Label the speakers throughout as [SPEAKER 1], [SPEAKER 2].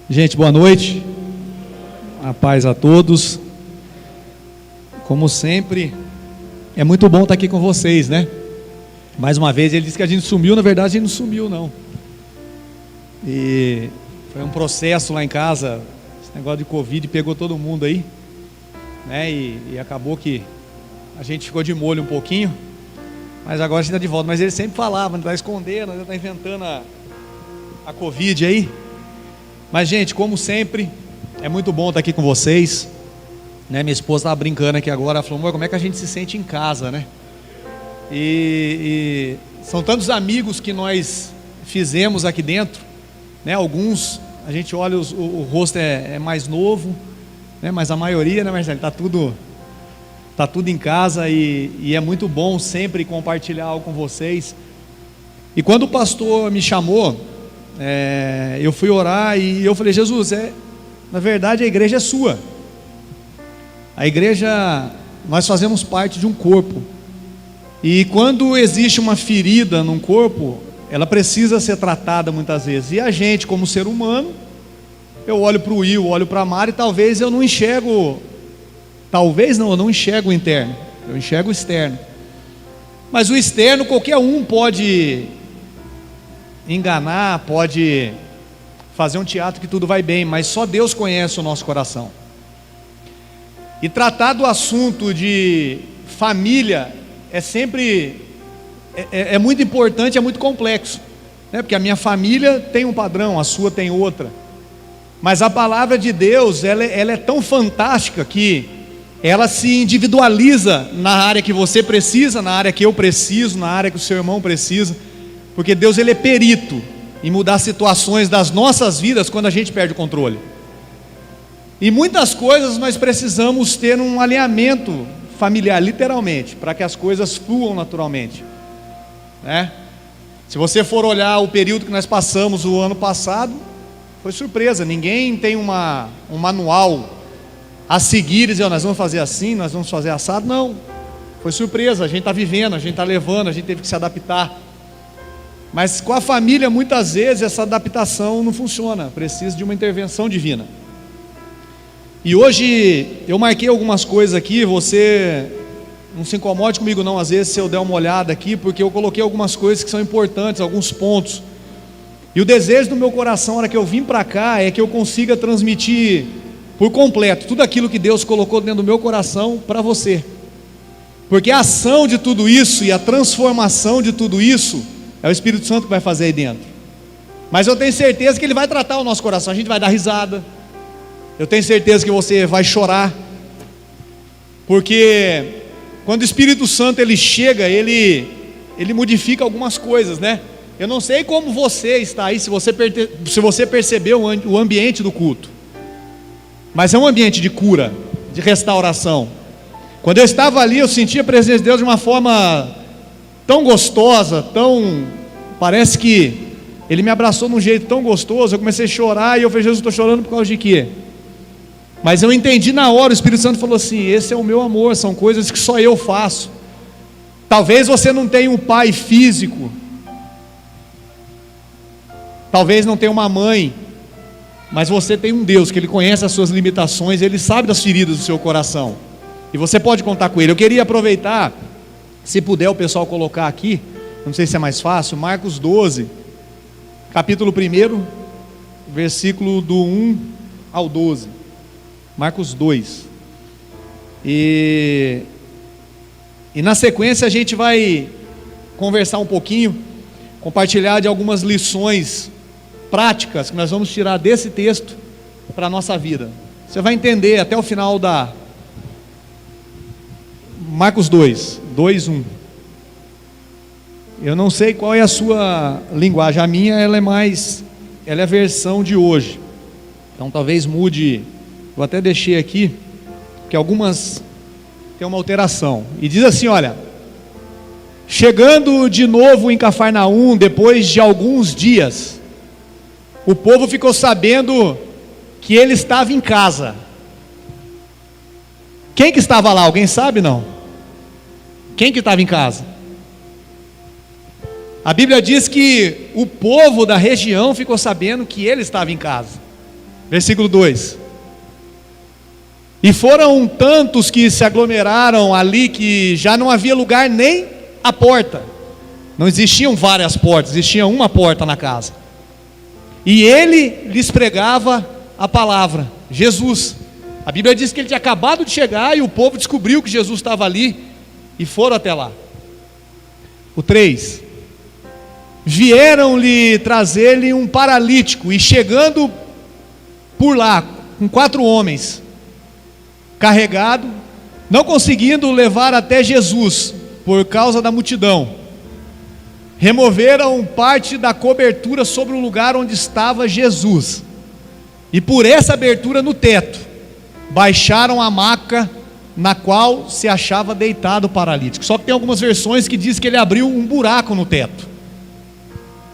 [SPEAKER 1] Gente, boa noite, a paz a todos. Como sempre, é muito bom estar aqui com vocês, né? Mais uma vez, ele disse que a gente sumiu, na verdade a gente não sumiu não. E foi um processo lá em casa, esse negócio de Covid pegou todo mundo aí, né? E acabou que a gente ficou de molho um pouquinho, mas agora a gente está de volta. Mas ele sempre falava, não está escondendo, não está inventando a Covid aí. Mas, gente, como sempre, é muito bom estar aqui com vocês, né? Minha esposa estava brincando aqui agora, ela falou: amor, como é que a gente se sente em casa, né? E são tantos amigos que nós fizemos aqui dentro, né? Alguns, a gente olha, o rosto é mais novo, né? Mas a maioria, né, Marcelo, está tudo em casa e é muito bom sempre compartilhar algo com vocês. E quando o pastor me chamou, eu fui orar e eu falei: Jesus, na verdade a igreja é sua. A igreja, nós fazemos parte de um corpo. E quando existe uma ferida num corpo, ela precisa ser tratada muitas vezes. E a gente, como ser humano, eu olho para o Will, olho para a Mari, e talvez eu não enxergo, eu não enxergo o interno, eu enxergo o externo. Mas o externo, qualquer um pode enganar, pode fazer um teatro que tudo vai bem, mas só Deus conhece o nosso coração. E tratar do assunto de família é sempre é muito importante, é muito complexo, né? Porque a minha família tem um padrão, a sua tem outra. Mas a palavra de Deus, ela é tão fantástica que ela se individualiza na área que você precisa, na área que eu preciso, na área que o seu irmão precisa. Porque Deus, ele é perito em mudar situações das nossas vidas quando a gente perde o controle. E muitas coisas nós precisamos ter um alinhamento familiar, literalmente, para que as coisas fluam naturalmente, né? Se você for olhar o período que nós passamos o ano passado, foi surpresa. Ninguém tem um manual a seguir e dizer: nós vamos fazer assim, nós vamos fazer assado. Não, foi surpresa. A gente está vivendo, a gente está levando, a gente teve que se adaptar. Mas com a família, muitas vezes, essa adaptação não funciona, precisa de uma intervenção divina. E hoje, eu marquei algumas coisas aqui, você não se incomode comigo não, às vezes, se eu der uma olhada aqui, porque eu coloquei algumas coisas que são importantes, alguns pontos. E o desejo do meu coração, na hora que eu vim para cá, é que eu consiga transmitir por completo tudo aquilo que Deus colocou dentro do meu coração para você. Porque a ação de tudo isso e a transformação de tudo isso é o Espírito Santo que vai fazer aí dentro. Mas eu tenho certeza que Ele vai tratar o nosso coração. A gente vai dar risada. Eu tenho certeza que você vai chorar. Porque quando o Espírito Santo ele chega, ele modifica algumas coisas, né? Eu não sei como você está aí, se você percebeu o ambiente do culto. Mas é um ambiente de cura, de restauração. Quando eu estava ali, eu sentia a presença de Deus de uma forma tão gostosa, parece que Ele me abraçou de um jeito tão gostoso. Eu comecei a chorar e eu falei: Jesus, estou chorando por causa de quê? Mas eu entendi na hora, o Espírito Santo falou assim: esse é o meu amor, são coisas que só eu faço. Talvez você não tenha um pai físico, talvez não tenha uma mãe, mas você tem um Deus que Ele conhece as suas limitações, Ele sabe das feridas do seu coração, e você pode contar com Ele. Eu queria aproveitar, se puder o pessoal colocar aqui, não sei se é mais fácil, Marcos 12, capítulo 1, versículo do 1 ao 12, Marcos 2, e na sequência a gente vai conversar um pouquinho, compartilhar de algumas lições práticas que nós vamos tirar desse texto para a nossa vida. Você vai entender até o final da Marcos 2, 1. Eu não sei qual é a sua linguagem, a minha ela é a versão de hoje, então talvez mude. Eu até deixei aqui, porque algumas tem uma alteração, e diz assim: olha, chegando de novo em Cafarnaum, depois de alguns dias, o povo ficou sabendo que Ele estava em casa. Quem que estava lá? Alguém sabe não? Quem que estava em casa? A Bíblia diz que o povo da região ficou sabendo que Ele estava em casa. Versículo 2. E foram tantos que se aglomeraram ali que já não havia lugar nem à porta. Não existiam várias portas, existia uma porta na casa. E ele lhes pregava a palavra, Jesus. A Bíblia diz que ele tinha acabado de chegar e o povo descobriu que Jesus estava ali e foram até lá. O 3. Vieram-lhe trazer-lhe um paralítico e chegando por lá, com 4 homens, carregado, não conseguindo levar até Jesus, por causa da multidão, removeram parte da cobertura sobre o lugar onde estava Jesus, e por essa abertura no teto, baixaram a maca na qual se achava deitado o paralítico. Só que tem algumas versões que diz que ele abriu um buraco no teto,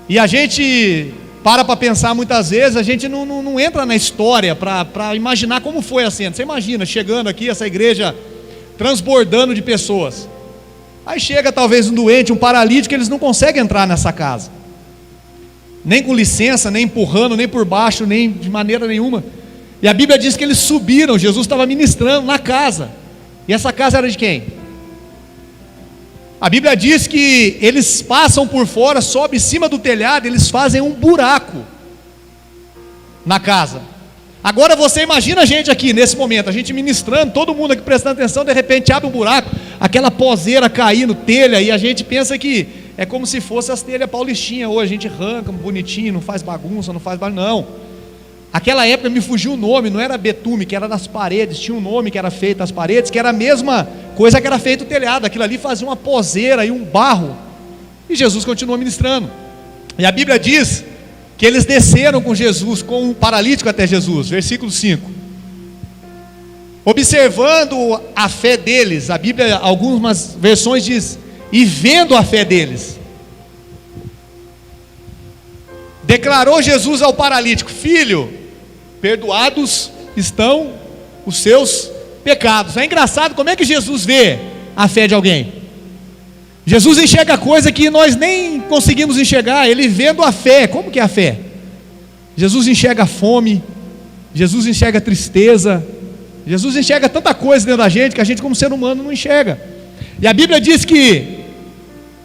[SPEAKER 1] e a gente para pensar muitas vezes, a gente não entra na história para imaginar como foi a cena. Você imagina, chegando aqui, essa igreja transbordando de pessoas, aí chega talvez um doente, um paralítico, eles não conseguem entrar nessa casa, nem com licença, nem empurrando, nem por baixo, nem de maneira nenhuma. E a Bíblia diz que eles subiram, Jesus estava ministrando na casa, e essa casa era de quem? A Bíblia diz que eles passam por fora, sobem em cima do telhado, eles fazem um buraco na casa. Agora você imagina a gente aqui nesse momento, a gente ministrando, todo mundo aqui prestando atenção, de repente abre um buraco, aquela pozeira caindo, telha, e a gente pensa que é como se fosse as telhas paulistinhas hoje, a gente arranca bonitinho, não faz bagunça, não faz barulho, não. Aquela época me fugiu o nome, não era betume, que era nas paredes, tinha um nome que era feito nas paredes, que era a mesma coisa que era feito o telhado, aquilo ali fazia uma pozeira e um barro, e Jesus continuou ministrando. E a Bíblia diz que eles desceram com Jesus, com um paralítico até Jesus, versículo 5. Observando a fé deles, a Bíblia, algumas versões diz, e vendo a fé deles, declarou Jesus ao paralítico: filho, perdoados estão os seus pecados. É engraçado como é que Jesus vê a fé de alguém. Jesus enxerga coisa que nós nem conseguimos enxergar. Ele vendo a fé. Como que é a fé? Jesus enxerga fome, Jesus enxerga tristeza, Jesus enxerga tanta coisa dentro da gente que a gente como ser humano não enxerga. E a Bíblia diz que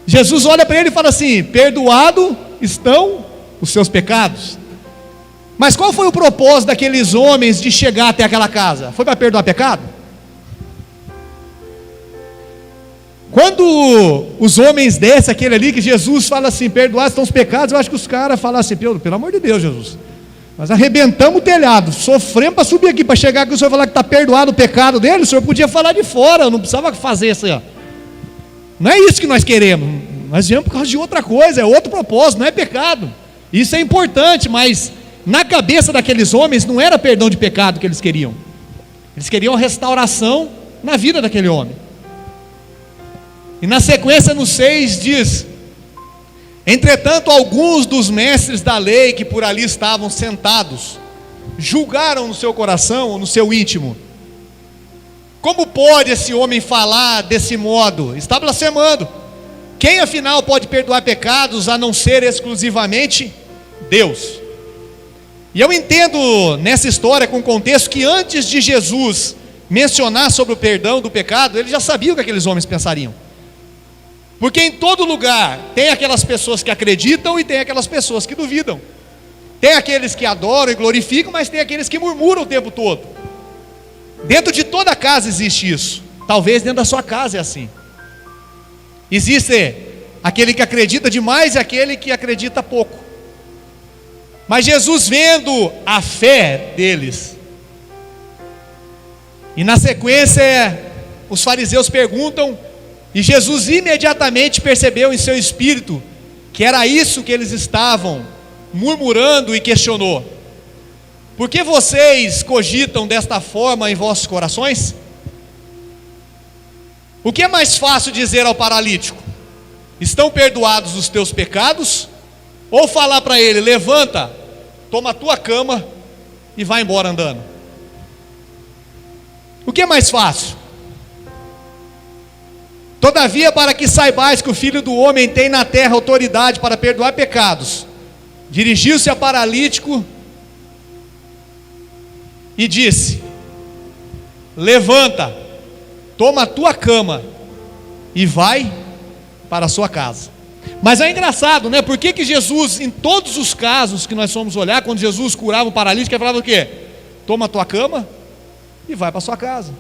[SPEAKER 1] Jesus olha para ele e fala assim: perdoado estão os seus pecados. Mas qual foi o propósito daqueles homens de chegar até aquela casa? Foi para perdoar pecado? Quando os homens descem, aquele ali que Jesus fala assim, perdoados estão os pecados, eu acho que os caras falam assim, pelo amor de Deus, Jesus, nós arrebentamos o telhado, sofremos para subir aqui, para chegar aqui, o senhor falar que está perdoado o pecado dele, o senhor podia falar de fora, não precisava fazer isso aí, ó. Não é isso que nós queremos, nós viemos por causa de outra coisa, é outro propósito, não é pecado. Isso é importante, mas na cabeça daqueles homens não era perdão de pecado que eles queriam a restauração na vida daquele homem. E na sequência no 6 diz: entretanto alguns dos mestres da lei que por ali estavam sentados, julgaram no seu coração ou no seu íntimo: como pode esse homem falar desse modo? Está blasfemando. Quem afinal pode perdoar pecados a não ser exclusivamente Deus? E eu entendo nessa história, com contexto, que antes de Jesus mencionar sobre o perdão do pecado, ele já sabia o que aqueles homens pensariam. Porque em todo lugar tem aquelas pessoas que acreditam e tem aquelas pessoas que duvidam. Tem aqueles que adoram e glorificam, mas tem aqueles que murmuram o tempo todo. Dentro de toda casa existe isso. Talvez dentro da sua casa é assim. Existe aquele que acredita demais e aquele que acredita pouco. Mas Jesus, vendo a fé deles, e na sequência os fariseus perguntam, e Jesus imediatamente percebeu em seu espírito que era isso que eles estavam murmurando, e questionou: por que vocês cogitam desta forma em vossos corações? O que é mais fácil dizer ao paralítico: estão perdoados os teus pecados? Ou falar para ele: levanta, toma a tua cama e vai embora andando? O que é mais fácil? Todavia, para que saibais que o Filho do Homem tem na terra autoridade para perdoar pecados, dirigiu-se ao paralítico e disse: levanta, toma a tua cama e vai para a sua casa. Mas é engraçado, né? Por que Jesus, em todos os casos que nós fomos olhar, quando Jesus curava o paralítico, ele falava o quê? Toma a tua cama e vai para a sua casa.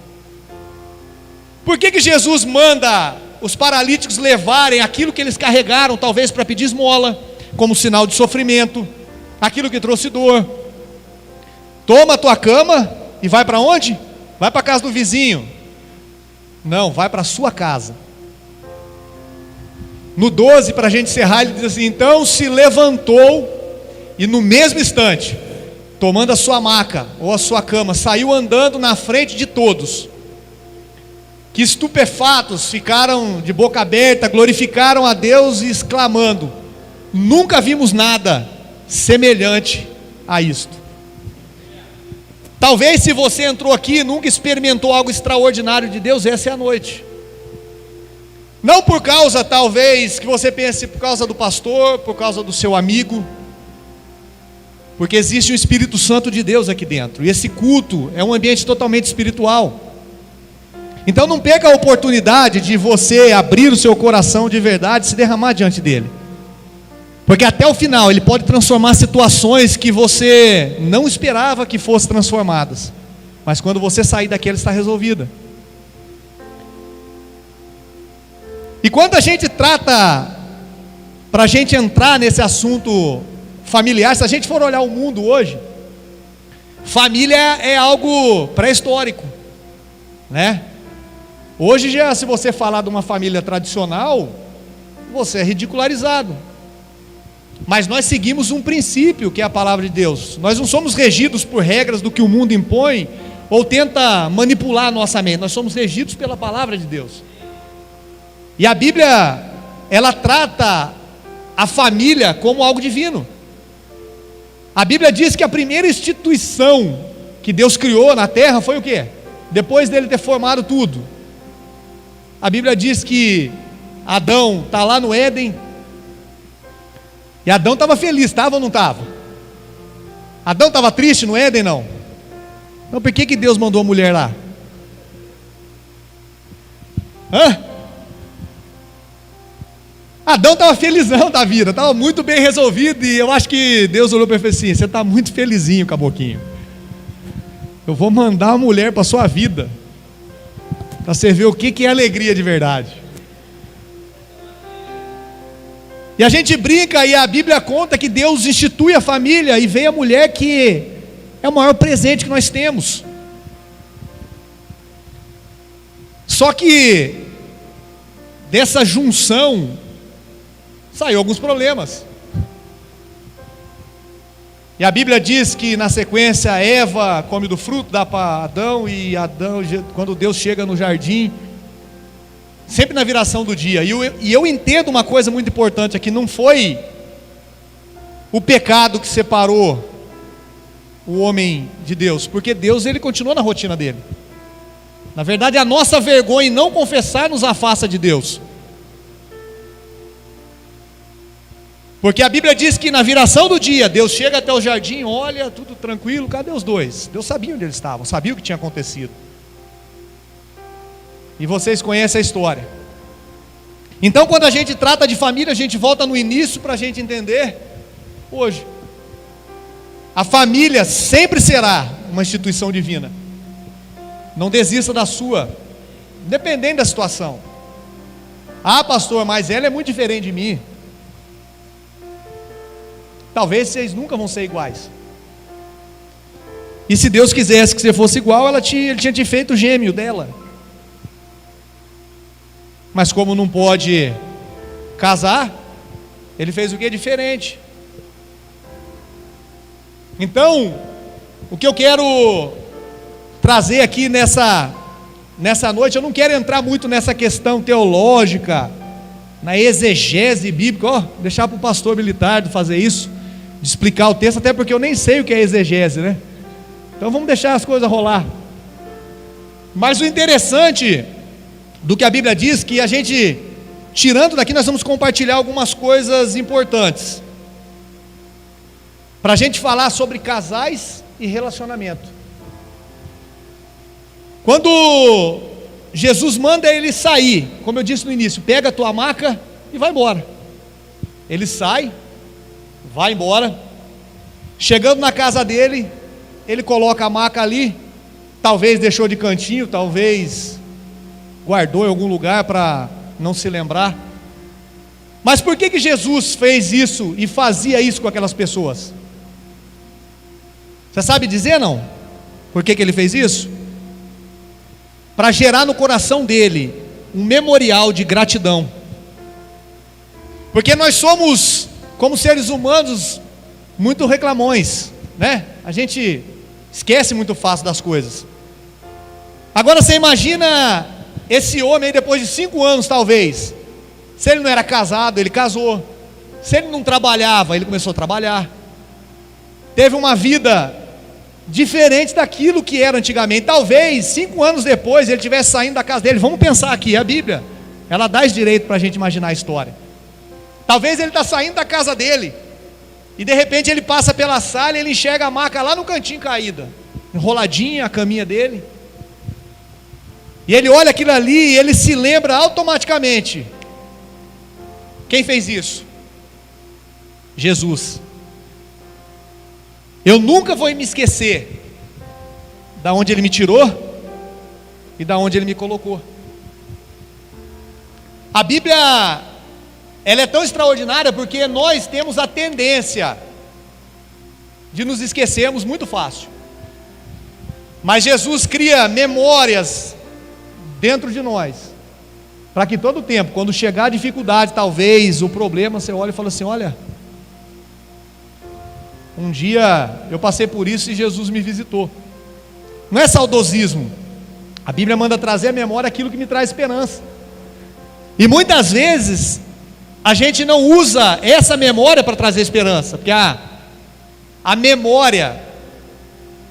[SPEAKER 1] Por que Jesus manda os paralíticos levarem aquilo que eles carregaram, talvez para pedir esmola, como sinal de sofrimento, aquilo que trouxe dor? Toma a tua cama e vai para onde? Vai para a casa do vizinho. Não, vai para a sua casa. No 12, para a gente encerrar, ele diz assim: então se levantou e no mesmo instante, tomando a sua maca ou a sua cama, saiu andando na frente de todos, que estupefatos ficaram de boca aberta, glorificaram a Deus e exclamando: nunca vimos nada semelhante a isto. Talvez se você entrou aqui e nunca experimentou algo extraordinário de Deus, essa é a noite. Não por causa, talvez, que você pense por causa do pastor, por causa do seu amigo, porque existe um Espírito Santo de Deus aqui dentro, e esse culto é um ambiente totalmente espiritual. Então não perca a oportunidade de você abrir o seu coração de verdade e se derramar diante dele, porque até o final ele pode transformar situações que você não esperava que fossem transformadas, mas quando você sair daqui ela está resolvida. E quando a gente trata, para a gente entrar nesse assunto familiar, se a gente for olhar o mundo hoje, família é algo pré-histórico, né? Hoje já, se você falar de uma família tradicional, você é ridicularizado. Mas nós seguimos um princípio que é a palavra de Deus. Nós não somos regidos por regras do que o mundo impõe ou tenta manipular a nossa mente. Nós somos regidos pela palavra de Deus. E a Bíblia, ela trata a família como algo divino. A Bíblia diz que a primeira instituição que Deus criou na terra foi o quê? Depois dele ter formado tudo. A Bíblia diz que Adão está lá no Éden, e Adão estava feliz, estava ou não estava? Adão estava triste no Éden? Não. Então por que Deus mandou a mulher lá? Adão estava felizão da vida, estava muito bem resolvido, e eu acho que Deus olhou para ele e falou assim: você está muito felizinho, caboclinho, eu vou mandar uma mulher para a sua vida, para você ver o que é alegria de verdade. E a gente brinca, e a Bíblia conta que Deus institui a família, e vem a mulher que é o maior presente que nós temos. Só que dessa junção saiu alguns problemas. E a Bíblia diz que na sequência Eva come do fruto, dá para Adão, e Adão, quando Deus chega no jardim, sempre na viração do dia, e eu entendo uma coisa muito importante aqui: não foi o pecado que separou o homem de Deus, porque Deus, ele continuou na rotina dele. Na verdade, a nossa vergonha em não confessar nos afasta de Deus. Porque a Bíblia diz que na viração do dia, Deus chega até o jardim, olha, tudo tranquilo, cadê os dois? Deus sabia onde eles estavam, sabia o que tinha acontecido. E vocês conhecem a história. Então quando a gente trata de família, a gente volta no início para a gente entender hoje. A família sempre será uma instituição divina. Não desista da sua, dependendo da situação. Ah, pastor, mas ela é muito diferente de mim. Talvez vocês nunca vão ser iguais. E se Deus quisesse que você fosse igual, ele tinha te feito o gêmeo dela. Mas como não pode casar, ele fez o que é diferente. Então, o que eu quero trazer aqui nessa noite, eu não quero entrar muito nessa questão teológica, na exegese bíblica, deixar para o pastor militar fazer isso, de explicar o texto, até porque eu nem sei o que é exegese, né? Então vamos deixar as coisas rolar. Mas o interessante do que a Bíblia diz, que a gente, tirando daqui, nós vamos compartilhar algumas coisas importantes, para a gente falar sobre casais e relacionamento. Quando Jesus manda ele sair, como eu disse no início, pega a tua maca e vai embora. Ele sai, vai embora. Chegando na casa dele, ele coloca a maca ali, talvez deixou de cantinho, talvez guardou em algum lugar para não se lembrar. Mas por que Jesus fez isso e fazia isso com aquelas pessoas? Você sabe dizer, não? Por que ele fez isso? Para gerar no coração dele um memorial de gratidão. Porque nós somos, como seres humanos, muito reclamões, né? A gente esquece muito fácil das coisas. Agora você imagina esse homem aí, depois de 5 anos talvez, se ele não era casado, ele casou. Se ele não trabalhava, ele começou a trabalhar. Teve uma vida diferente daquilo que era antigamente. Talvez 5 anos depois ele estivesse saindo da casa dele. Vamos pensar aqui, a Bíblia, ela dá esse direito para a gente imaginar a história. Talvez ele está saindo da casa dele, e de repente ele passa pela sala e ele enxerga a maca lá no cantinho caída, enroladinha a caminha dele. E ele olha aquilo ali e ele se lembra automaticamente: quem fez isso? Jesus. Eu nunca vou me esquecer da onde ele me tirou e da onde ele me colocou. A Bíblia, ela é tão extraordinária porque nós temos a tendência de nos esquecermos muito fácil. Mas Jesus cria memórias dentro de nós, para que todo tempo, quando chegar a dificuldade, talvez o problema, você olha e fala assim: olha, um dia eu passei por isso e Jesus me visitou. Não é saudosismo. A Bíblia manda trazer à memória aquilo que me traz esperança. E muitas vezes a gente não usa essa memória para trazer esperança, porque a memória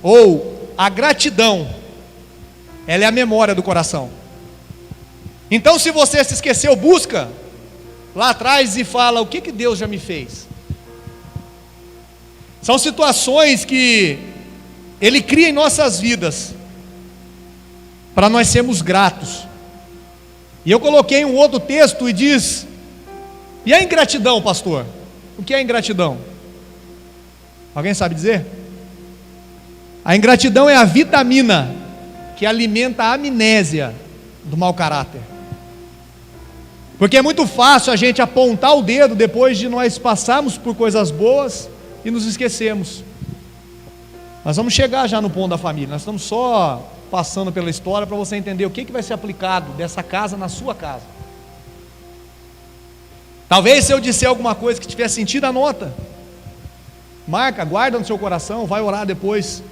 [SPEAKER 1] ou a gratidão, ela é a memória do coração. Então, se você se esqueceu, busca lá atrás e fala: o que Deus já me fez? São situações que Ele cria em nossas vidas para nós sermos gratos. E eu coloquei um outro texto e diz: e a ingratidão, pastor? O que é ingratidão? Alguém sabe dizer? A ingratidão é a vitamina que alimenta a amnésia do mau caráter. Porque é muito fácil a gente apontar o dedo depois de nós passarmos por coisas boas e nos esquecemos. Nós vamos chegar já no ponto da família. Nós estamos só passando pela história para você entender o que vai ser aplicado dessa casa na sua casa. Talvez se eu disser alguma coisa que tiver sentido, anota, marca, guarda no seu coração, vai orar depois.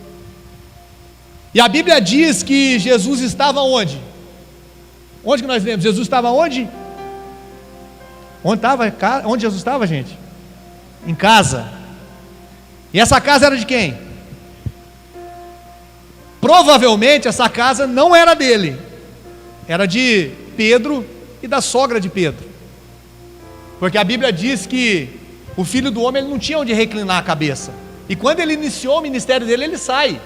[SPEAKER 1] E a Bíblia diz que Jesus estava onde? Onde que nós lemos? Jesus estava onde? Onde Jesus estava, gente? Em casa. E essa casa era de quem? Provavelmente essa casa não era dele, era de Pedro e da sogra de Pedro. Porque a Bíblia diz que o filho do homem, ele não tinha onde reclinar a cabeça. E quando ele iniciou o ministério dele, ele sai.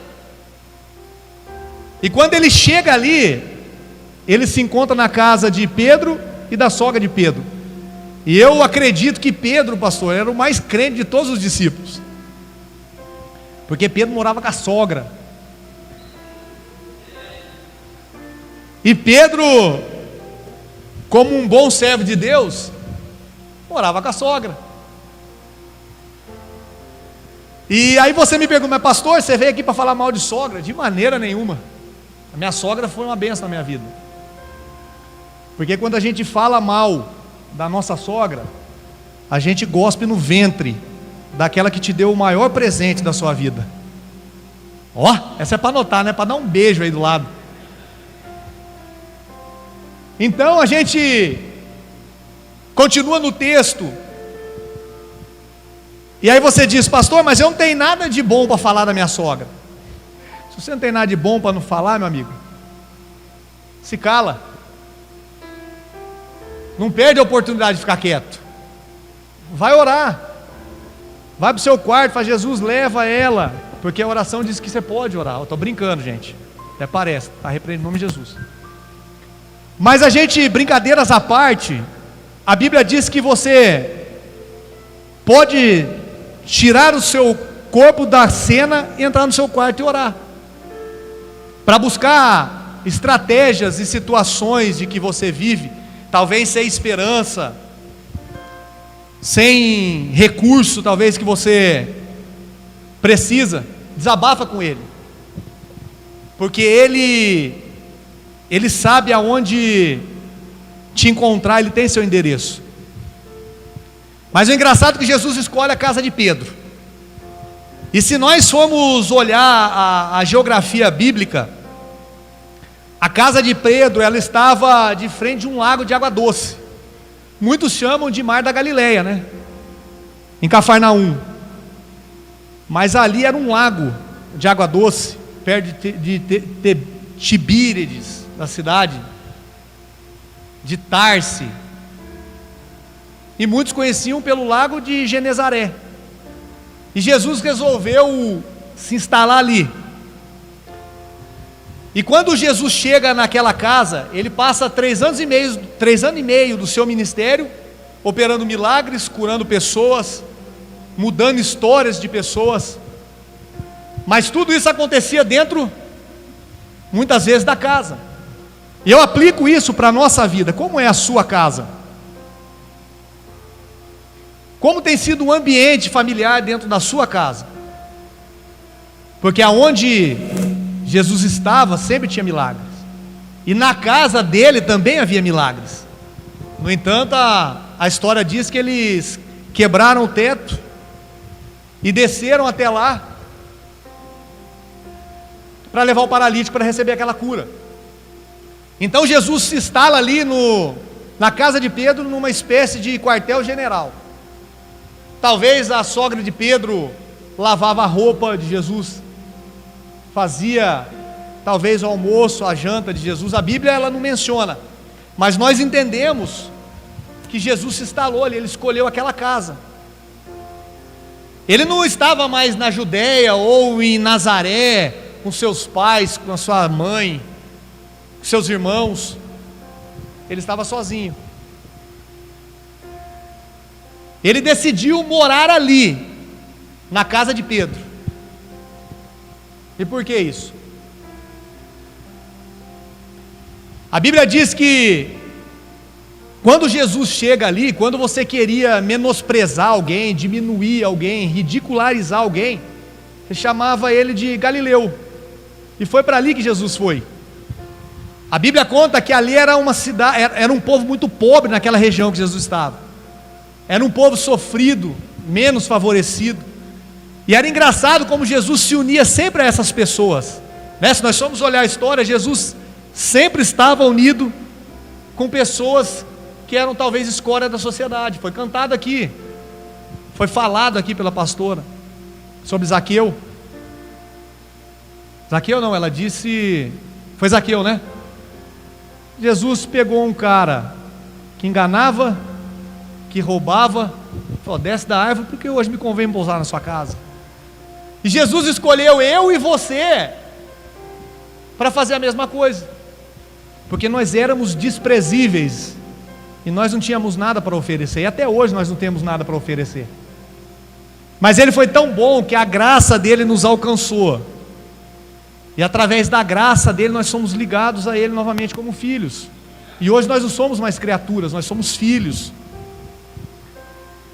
[SPEAKER 1] E quando ele chega ali, ele se encontra na casa de Pedro e da sogra de Pedro. E eu acredito que Pedro, pastor, era o mais crente de todos os discípulos, porque Pedro morava com a sogra. E Pedro, como um bom servo de Deus, morava com a sogra. E aí você me pergunta: mas pastor, você veio aqui para falar mal de sogra? De maneira nenhuma. A minha sogra foi uma bênção na minha vida. Porque quando a gente fala mal da nossa sogra, a gente gospe no ventre daquela que te deu o maior presente da sua vida. Ó, essa é para anotar, né? Para dar um beijo aí do lado. Então a gente continua no texto. E aí você diz: pastor, mas eu não tenho nada de bom para falar da minha sogra. Se você não tem nada de bom para não falar, meu amigo, se cala. Não perde a oportunidade de ficar quieto. Vai orar. Vai para o seu quarto, fala: Jesus, leva ela. Porque a oração diz que você pode orar. Eu estou brincando, gente. Até parece, está repreendendo em nome de Jesus. Mas a gente, brincadeiras à parte, a Bíblia diz que você pode tirar o seu corpo da cena e entrar no seu quarto e orar, para buscar estratégias e situações de que você vive, talvez sem esperança, sem recurso, talvez que você precisa, desabafa com Ele, porque Ele sabe aonde te encontrar, Ele tem seu endereço. Mas o engraçado é que Jesus escolhe a casa de Pedro. E se nós formos olhar a geografia bíblica, a casa de Pedro, ela estava de frente de um lago de água doce. Muitos chamam de Mar da Galileia, né? Em Cafarnaum. Mas ali era um lago de água doce, perto de Tibíades, da cidade de Tarse. E muitos conheciam pelo lago de Genezaré. E Jesus resolveu se instalar ali. E quando Jesus chega naquela casa, ele passa 3 anos e meio do seu ministério, operando milagres, curando pessoas, mudando histórias de pessoas. Mas tudo isso acontecia dentro, muitas vezes, da casa. E eu aplico isso para a nossa vida. Como é a sua casa? Como tem sido o ambiente familiar dentro da sua casa? Porque aonde Jesus estava, sempre tinha milagres. E na casa dele também havia milagres. No entanto, a história diz que eles quebraram o teto e desceram até lá para levar o paralítico para receber aquela cura. Então Jesus se instala ali na casa de Pedro, numa espécie de quartel-general. Talvez a sogra de Pedro lavava a roupa de Jesus, fazia talvez o almoço, a janta de Jesus. A Bíblia ela não menciona, mas nós entendemos que Jesus se instalou ali, ele escolheu aquela casa. Ele não estava mais na Judéia ou em Nazaré, com seus pais, com a sua mãe, com seus irmãos. Ele estava sozinho. Ele decidiu morar ali, na casa de Pedro. E por que isso? A Bíblia diz que quando Jesus chega ali, quando você queria menosprezar alguém, diminuir alguém, ridicularizar alguém, você chamava ele de Galileu. E foi para ali que Jesus foi. A Bíblia conta que ali era uma cidade, era um povo muito pobre naquela região que Jesus estava. Era um povo sofrido, menos favorecido. E era engraçado como Jesus se unia sempre a essas pessoas, né? Se nós formos olhar a história, Jesus sempre estava unido com pessoas que eram talvez escória da sociedade. Foi cantado aqui, foi falado aqui pela pastora sobre Zaqueu. Zaqueu não, ela disse, foi Zaqueu, né? Jesus pegou um cara que enganava, que roubava, falou: desce da árvore, porque hoje me convém pousar na sua casa. E Jesus escolheu eu e você para fazer a mesma coisa, porque nós éramos desprezíveis e nós não tínhamos nada para oferecer, e até hoje nós não temos nada para oferecer. Mas Ele foi tão bom que a graça dele nos alcançou, e através da graça dele nós somos ligados a Ele novamente como filhos. E hoje nós não somos mais criaturas, nós somos filhos.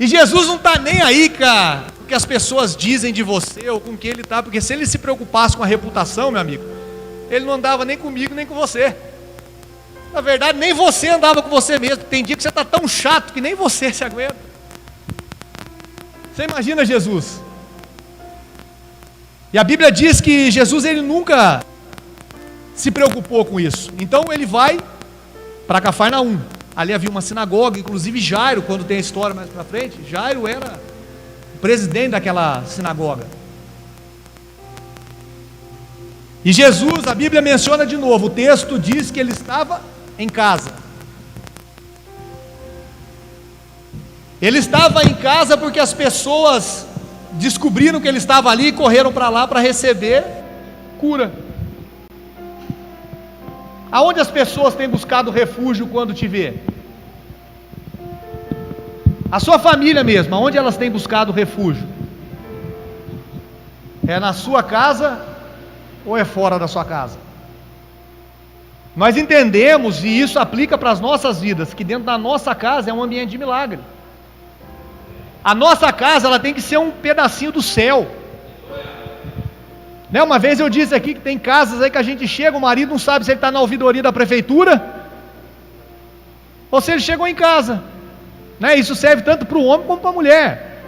[SPEAKER 1] E Jesus não está nem aí, cara, o que as pessoas dizem de você ou com quem Ele está, porque se Ele se preocupasse com a reputação, meu amigo, Ele não andava nem comigo nem com você. Na verdade, nem você andava com você mesmo. Tem dia que você está tão chato que nem você se aguenta. Você imagina Jesus? E a Bíblia diz que Jesus ele nunca se preocupou com isso. Então ele vai para Cafarnaum. Ali havia uma sinagoga, inclusive Jairo, quando tem a história mais para frente, Jairo era o presidente daquela sinagoga. E Jesus, a Bíblia menciona de novo, o texto diz que ele estava em casa. Ele estava em casa porque as pessoas descobriram que ele estava ali e correram para lá para receber cura. Aonde as pessoas têm buscado refúgio quando te vê? A sua família mesmo, aonde elas têm buscado refúgio? É na sua casa ou é fora da sua casa? Nós entendemos, e isso aplica para as nossas vidas, que dentro da nossa casa é um ambiente de milagre. A nossa casa, ela tem que ser um pedacinho do céu. Né? Uma vez eu disse aqui que tem casas aí que a gente chega, o marido não sabe se ele está na ouvidoria da prefeitura, ou se ele chegou em casa. Né? Isso serve tanto para o homem como para a mulher.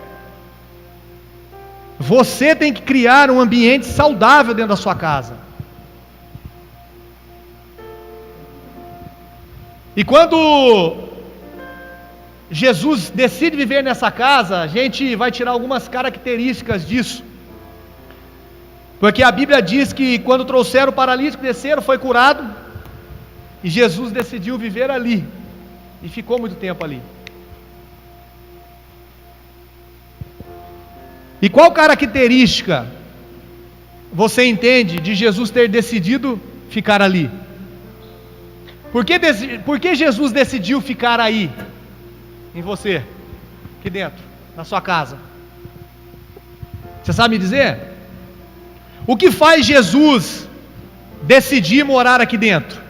[SPEAKER 1] Você tem que criar um ambiente saudável dentro da sua casa. E quando Jesus decide viver nessa casa, a gente vai tirar algumas características disso. Porque a Bíblia diz que quando trouxeram o paralítico, desceram, foi curado, e Jesus decidiu viver ali, e ficou muito tempo ali. E qual característica você entende de Jesus ter decidido ficar ali? Por que Jesus decidiu ficar aí, em você, aqui dentro, na sua casa? Você sabe me dizer? O que faz Jesus decidir morar aqui dentro?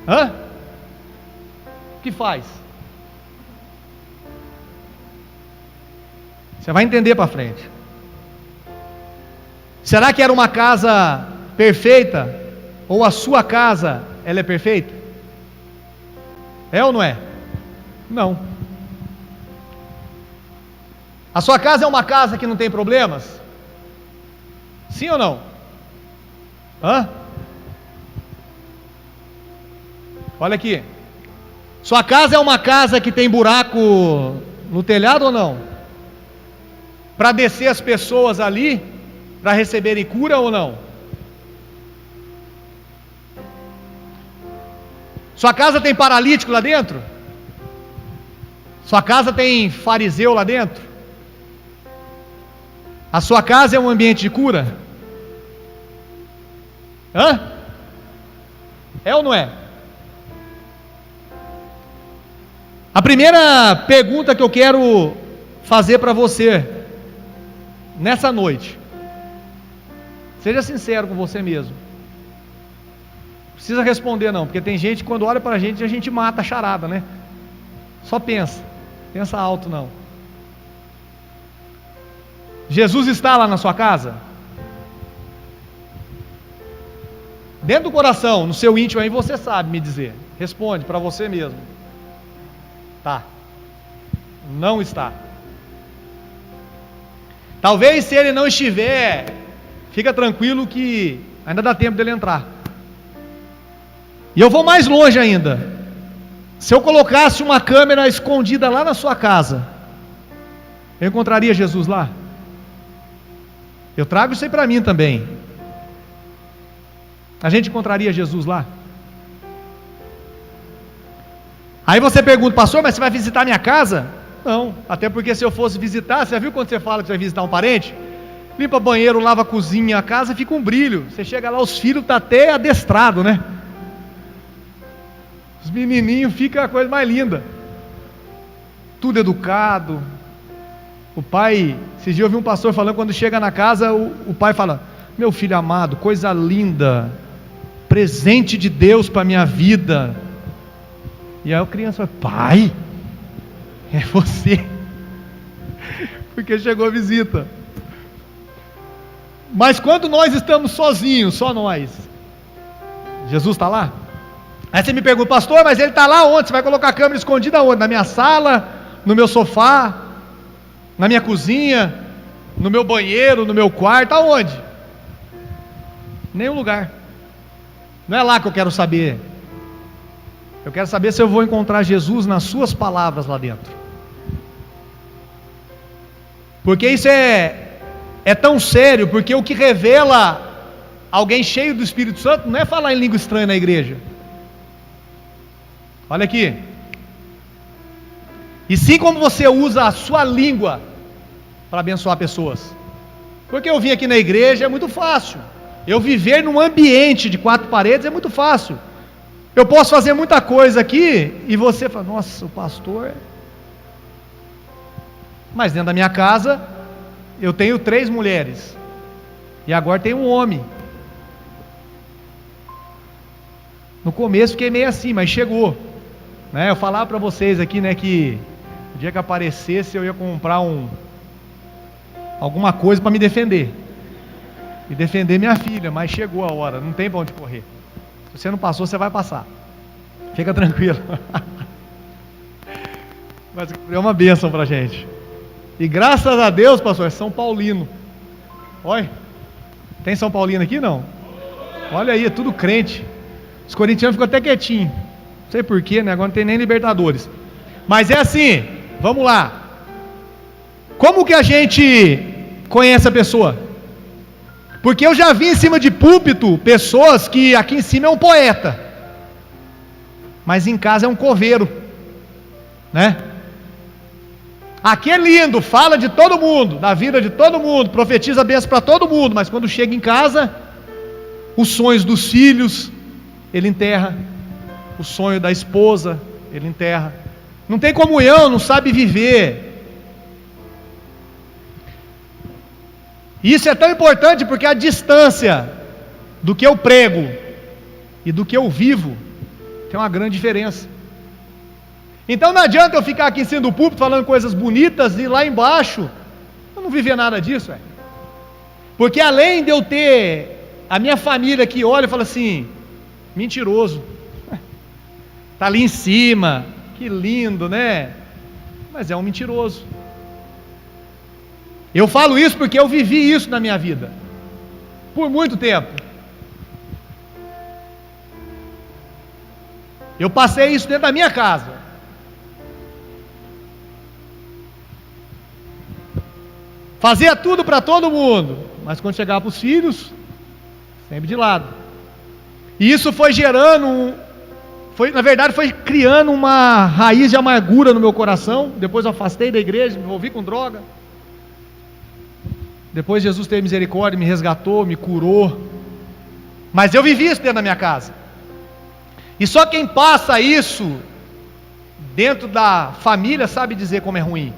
[SPEAKER 1] O que faz? Você vai entender para frente. Será que era uma casa perfeita? Ou a sua casa, ela é perfeita? É ou não é? Não. A sua casa é uma casa que não tem problemas? Sim ou não? Olha aqui. Sua casa é uma casa que tem buraco no telhado ou não? Para descer as pessoas ali, para receberem cura ou não? Sua casa tem paralítico lá dentro? Sua casa tem fariseu lá dentro? A sua casa é um ambiente de cura? É ou não é? A primeira pergunta que eu quero fazer para você nessa noite, seja sincero com você mesmo. Não precisa responder não, porque tem gente que quando olha para a gente mata a charada, né? Só pensa alto não. Jesus está lá na sua casa? Dentro do coração, no seu íntimo aí, você sabe me dizer. Responde para você mesmo. Tá. Não está. Talvez se ele não estiver, fica tranquilo que ainda dá tempo dele entrar. E eu vou mais longe ainda. Se eu colocasse uma câmera escondida lá na sua casa, eu encontraria Jesus lá? Eu trago isso aí para mim também. A gente encontraria Jesus lá? Aí você pergunta, pastor, mas você vai visitar minha casa? Não, até porque se eu fosse visitar, você já viu quando você fala que vai visitar um parente? Limpa banheiro, lava a cozinha, a casa fica um brilho. Você chega lá, os filhos estão até adestrados, né? Os menininhos, fica a coisa mais linda. Tudo educado. O pai, esses dias eu vi um pastor falando, quando chega na casa, o pai fala, meu filho amado, coisa linda, presente de Deus para a minha vida. E aí a criança fala, pai, é você, porque chegou a visita. Mas quando nós estamos sozinhos, só nós, Jesus está lá? Aí você me pergunta, pastor, mas ele está lá onde? Você vai colocar a câmera escondida onde? Na minha sala, no meu sofá, na minha cozinha, no meu banheiro, no meu quarto, aonde? Nenhum lugar. Não é lá que eu quero saber. Eu quero saber se eu vou encontrar Jesus nas suas palavras lá dentro. Porque isso é tão sério, porque o que revela alguém cheio do Espírito Santo não é falar em língua estranha na igreja. Olha aqui. E sim como você usa a sua língua para abençoar pessoas. Porque eu vim aqui na igreja, é muito fácil. Eu viver num ambiente de 4 paredes é muito fácil. Eu posso fazer muita coisa aqui e você fala, nossa, o pastor. Mas dentro da minha casa, eu tenho 3 mulheres. E agora tem um homem. No começo fiquei meio assim, mas chegou. Né? Eu falava para vocês aqui, né, que o dia que aparecesse eu ia comprar alguma coisa para me defender. E defender minha filha, mas chegou a hora, não tem para onde correr. Se você não passou, você vai passar. Fica tranquilo. Mas é uma bênção para a gente. E graças a Deus, pastor, é São Paulino. Olha, tem São Paulino aqui não? Olha aí, é tudo crente. Os corintianos ficam até quietinhos. Não sei porquê, né? Agora não tem nem Libertadores. Mas é assim, vamos lá. Como que a gente conhece a pessoa? Porque eu já vi em cima de púlpito pessoas que aqui em cima é um poeta, mas em casa é um coveiro, né? Aqui é lindo, fala de todo mundo, da vida de todo mundo, profetiza bênção para todo mundo, mas quando chega em casa, os sonhos dos filhos, ele enterra, o sonho da esposa, ele enterra, não tem comunhão, não sabe viver. Isso é tão importante porque a distância do que eu prego e do que eu vivo tem uma grande diferença. Então não adianta eu ficar aqui em cima do púlpito falando coisas bonitas e lá embaixo eu não viver nada disso, porque além de eu ter a minha família que olha e fala assim, mentiroso, está ali em cima, que lindo, né? Mas é um mentiroso. Eu falo isso porque eu vivi isso na minha vida, por muito tempo. Eu passei isso dentro da minha casa. Fazia tudo para todo mundo, mas quando chegava para os filhos, sempre de lado. E isso foi gerando, na verdade foi criando uma raiz de amargura no meu coração. Depois eu afastei da igreja, me envolvi com droga. Depois Jesus teve misericórdia, me resgatou, me curou. Mas eu vivi isso dentro da minha casa. E só quem passa isso dentro da família sabe dizer como é ruim.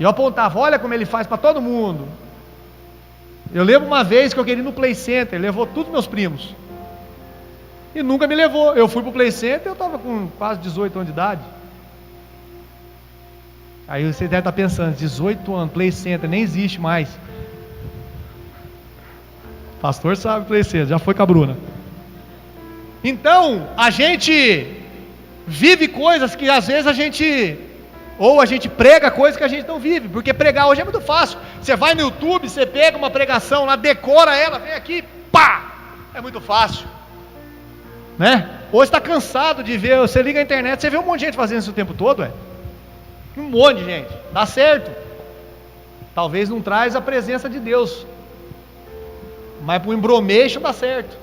[SPEAKER 1] E eu apontava, olha como ele faz para todo mundo. Eu lembro uma vez que eu queria ir no Play Center, ele levou todos meus primos. E nunca me levou. Eu fui para o Play Center, eu estava com quase 18 anos de idade. Aí você deve estar pensando, 18 anos, Play Center, nem existe mais. Pastor sabe Play Center, já foi com a Bruna. Então, a gente vive coisas que às vezes a gente prega coisas que a gente não vive, porque pregar hoje é muito fácil. Você vai no YouTube, você pega uma pregação lá, decora ela, vem aqui, pá! É muito fácil, né? Hoje está cansado de ver, você liga a internet, você vê um monte de gente fazendo isso o tempo todo, um monte de gente, dá certo. Talvez não traz a presença de Deus, mas para o embromation dá certo.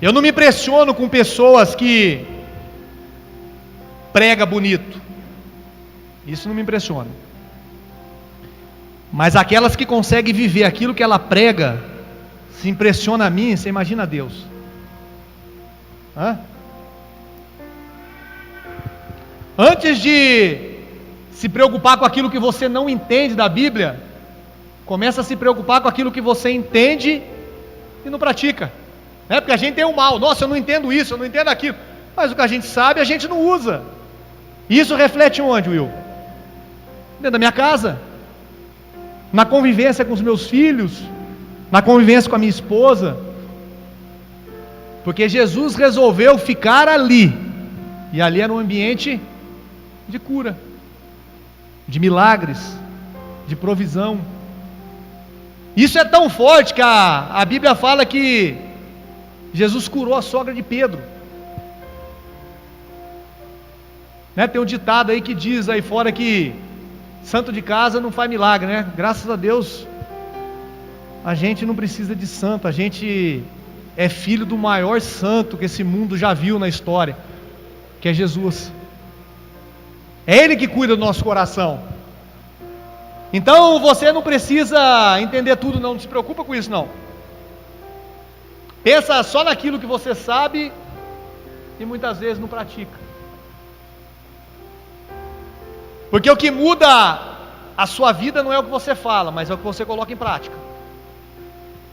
[SPEAKER 1] Eu não me impressiono com pessoas que prega bonito, isso não me impressiona. Mas aquelas que conseguem viver aquilo que ela prega, se impressiona a mim, você imagina Deus. Antes de se preocupar com aquilo que você não entende da Bíblia, começa a se preocupar com aquilo que você entende e não pratica. Porque a gente tem o mal, nossa, eu não entendo isso, eu não entendo aquilo, mas o que a gente sabe a gente não usa. E isso reflete onde, Will? Dentro da minha casa, na convivência com os meus filhos, na convivência com a minha esposa, porque Jesus resolveu ficar ali, e ali era um ambiente de cura, de milagres, de provisão. Isso é tão forte que a Bíblia fala que Jesus curou a sogra de Pedro. Tem um ditado aí que diz aí fora que santo de casa não faz milagre, né? Graças a Deus a gente não precisa de santo, a gente é filho do maior santo que esse mundo já viu na história, que é Jesus. É Ele que cuida do nosso coração. Então você não precisa entender tudo, não se preocupa com isso não. Pensa só naquilo que você sabe e muitas vezes não pratica. Porque o que muda a sua vida não é o que você fala, mas é o que você coloca em prática,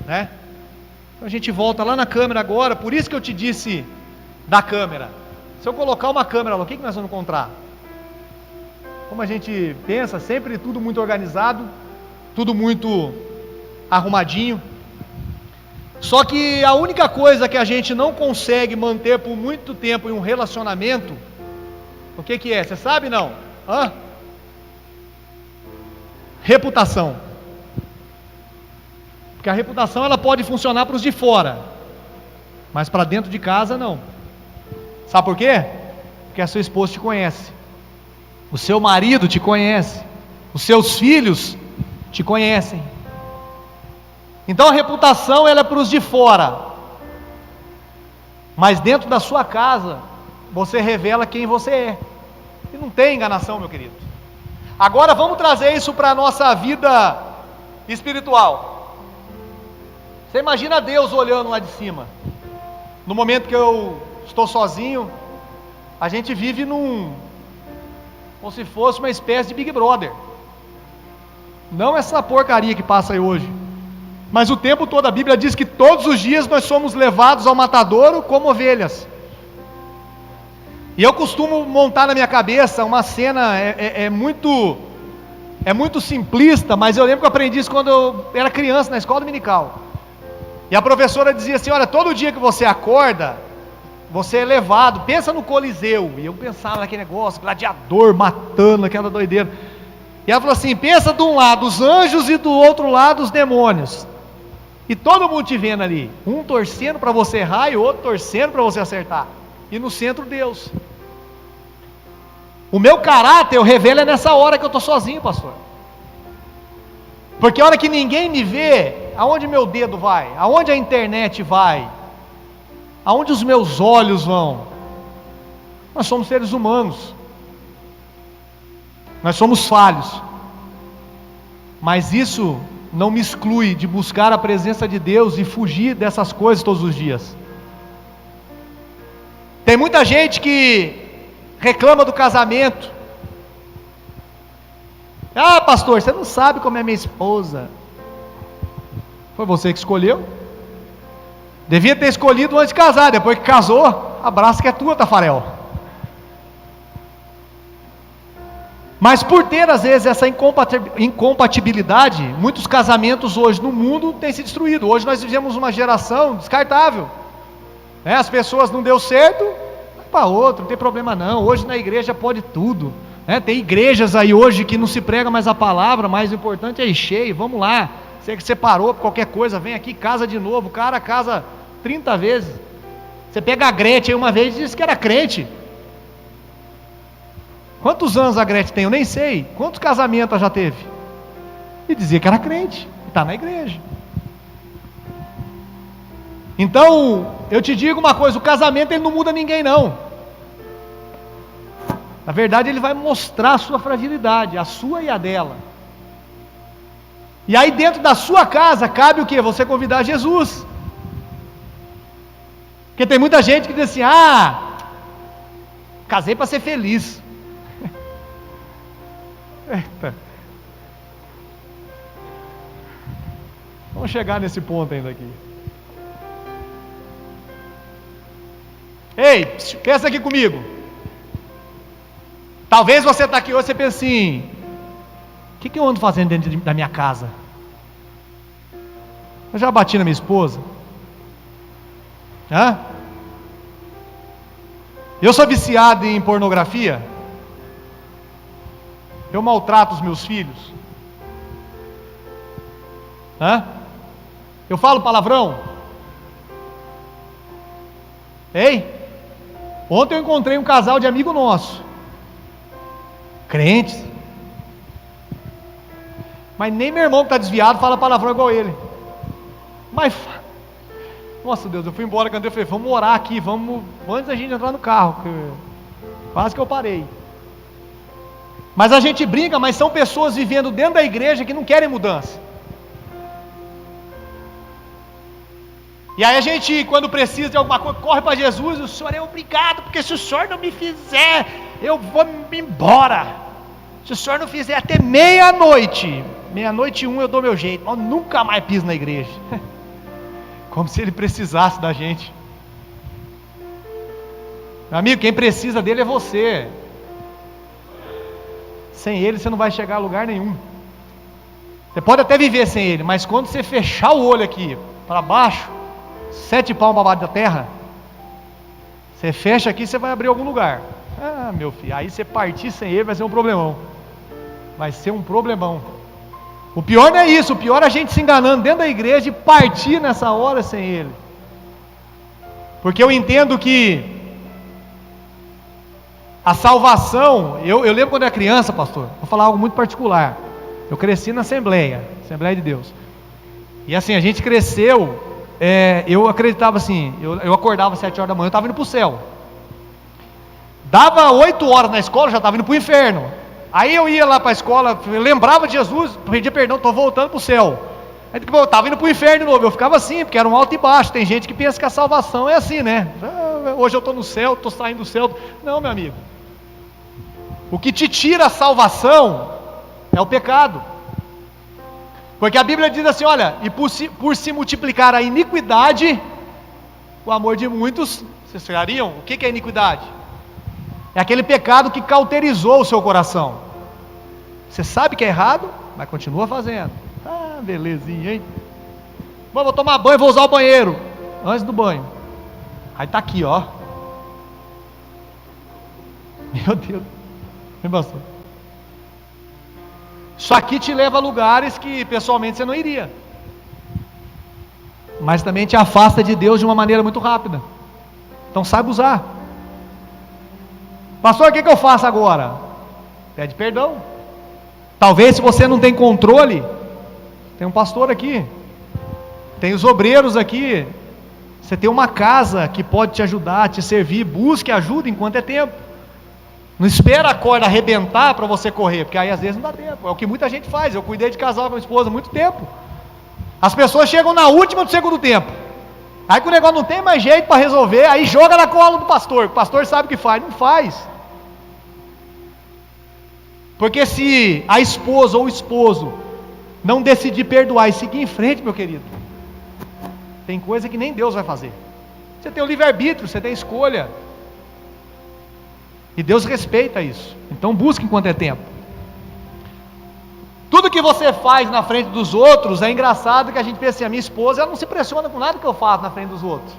[SPEAKER 1] né? Então a gente volta lá na câmera agora. Por isso que eu te disse da câmera. Se eu colocar uma câmera lá, o que nós vamos encontrar? Como a gente pensa, sempre tudo muito organizado, tudo muito arrumadinho. Só que a única coisa que a gente não consegue manter por muito tempo em um relacionamento, o que é? Você sabe não? Reputação. Porque a reputação ela pode funcionar para os de fora, mas para dentro de casa não. Sabe por quê? Porque a sua esposa te conhece, o seu marido te conhece, os seus filhos te conhecem. Então a reputação ela é para os de fora, mas dentro da sua casa você revela quem você é, e não tem enganação, meu querido. Agora vamos trazer isso para a nossa vida espiritual. Você imagina Deus olhando lá de cima. No momento que eu estou sozinho, a gente vive como se fosse uma espécie de Big Brother. Não essa porcaria que passa aí hoje, mas o tempo todo a Bíblia diz que todos os dias nós somos levados ao matadouro como ovelhas. E eu costumo montar na minha cabeça uma cena, é muito simplista, mas eu lembro que eu aprendi isso quando eu era criança na escola dominical. E a professora dizia assim: olha, todo dia que você acorda, você é levado, pensa no Coliseu. E eu pensava naquele negócio, gladiador matando, aquela doideira. E ela falou assim: pensa de um lado os anjos e do outro lado os demônios. E todo mundo te vendo ali, um torcendo para você errar e o outro torcendo para você acertar. E no centro Deus. O meu caráter eu revelo nessa hora que eu estou sozinho, pastor. Porque a hora que ninguém me vê, aonde meu dedo vai? Aonde a internet vai? Aonde os meus olhos vão? Nós somos seres humanos. Nós somos falhos. Mas isso não me exclui de buscar a presença de Deus e fugir dessas coisas todos os dias. Tem muita gente que reclama do casamento. Ah, pastor, você não sabe como é minha esposa. Foi você que escolheu. Devia ter escolhido antes de casar. Depois que casou, abraça que é tua, Tafarel. Mas por ter às vezes essa incompatibilidade, muitos casamentos hoje no mundo têm se destruído. Hoje nós vivemos uma geração descartável. As pessoas não deu certo, vai para outro, não tem problema não. Hoje na igreja pode tudo. Tem igrejas aí hoje que não se prega mais a palavra, mas o importante é ir cheio, vamos lá. Você que separou por qualquer coisa, vem aqui, casa de novo. O cara casa 30 vezes. Você pega a Gretchen aí uma vez e disse que era crente. Quantos anos a Gretchen tem? Eu nem sei. Quantos casamentos ela já teve? E dizia que era crente, está na igreja. Então, eu te digo uma coisa: o casamento ele não muda ninguém não. Na verdade ele vai mostrar a sua fragilidade, a sua e a dela. E aí dentro da sua casa cabe o que? Você convidar Jesus. Porque tem muita gente que diz assim: casei para ser feliz. Eita. Vamos chegar nesse ponto ainda aqui. Ei, pensa aqui comigo. Talvez você está aqui hoje e você pense assim: o que eu ando fazendo dentro da minha casa? Eu já bati na minha esposa? Eu sou viciado em pornografia? Eu maltrato os meus filhos? Eu falo palavrão? Ei, ontem eu encontrei um casal de amigo nosso, crentes, mas nem meu irmão que está desviado fala palavrão igual ele. Mas, nossa Deus, eu fui embora, cantei, eu falei: vamos orar aqui, vamos, antes da gente entrar no carro, quase que eu parei. Mas a gente brinca, mas são pessoas vivendo dentro da igreja que não querem mudança. E aí a gente, quando precisa de alguma coisa, corre para Jesus, o Senhor é obrigado, porque se o Senhor não me fizer, eu vou me embora. Se o Senhor não fizer até meia-noite, 1:01 eu dou meu jeito, eu nunca mais piso na igreja. Como se Ele precisasse da gente. Meu amigo, quem precisa dele é você. Sem Ele você não vai chegar a lugar nenhum. Você pode até viver sem Ele, mas quando você fechar o olho aqui, para baixo, 7 palmos abaixo da terra, você fecha aqui, você vai abrir algum lugar. Ah, meu filho, aí você partir sem Ele vai ser um problemão. Vai ser um problemão. O pior não é isso, o pior é a gente se enganando dentro da igreja e partir nessa hora sem Ele. Porque eu entendo que a salvação, eu lembro quando eu era criança, pastor, vou falar algo muito particular. Eu cresci na Assembleia de Deus. E assim, a gente cresceu, eu acreditava assim, eu acordava às 7 horas da manhã, eu estava indo para o céu. Dava 8 horas na escola, eu já estava indo para o inferno. Aí eu ia lá para a escola, eu lembrava de Jesus, pedia perdão, estou voltando para o céu. Aí eu estava indo para o inferno de novo, eu ficava assim, porque era um alto e baixo. Tem gente que pensa que a salvação é assim, né? Hoje eu estou no céu, estou saindo do céu. Não, meu amigo. O que te tira a salvação é o pecado. Porque a Bíblia diz assim, olha, e por se multiplicar a iniquidade, o amor de muitos se esfriariam. O que é iniquidade? É aquele pecado que cauterizou o seu coração. Você sabe que é errado, mas continua fazendo. Ah, belezinha, hein? Bom, vou tomar banho, vou usar o banheiro. Antes do banho. Aí está aqui, ó. Meu Deus. Vem, pastor. Isso aqui te leva a lugares que pessoalmente você não iria. Mas também te afasta de Deus de uma maneira muito rápida. Então saiba usar. Pastor, o que eu faço agora? Pede perdão. Talvez se você não tem controle, tem um pastor aqui, tem os obreiros aqui, você tem uma casa que pode te ajudar, te servir, busque ajuda enquanto é tempo. Não espera a corda arrebentar para você correr, porque aí às vezes não dá tempo. É o que muita gente faz. Eu cuidei de casal com a minha esposa há muito tempo. As pessoas chegam na última do segundo tempo. Aí que o negócio não tem mais jeito para resolver, aí joga na cola do pastor. O pastor sabe o que faz, não faz. Porque se a esposa ou o esposo não decidir perdoar e seguir em frente, meu querido, tem coisa que nem Deus vai fazer. Você tem o livre-arbítrio, você tem escolha. E Deus respeita isso. Então busque enquanto é tempo. Tudo que você faz na frente dos outros, é engraçado que a gente pensa assim, a minha esposa, ela não se impressiona com nada que eu faço na frente dos outros.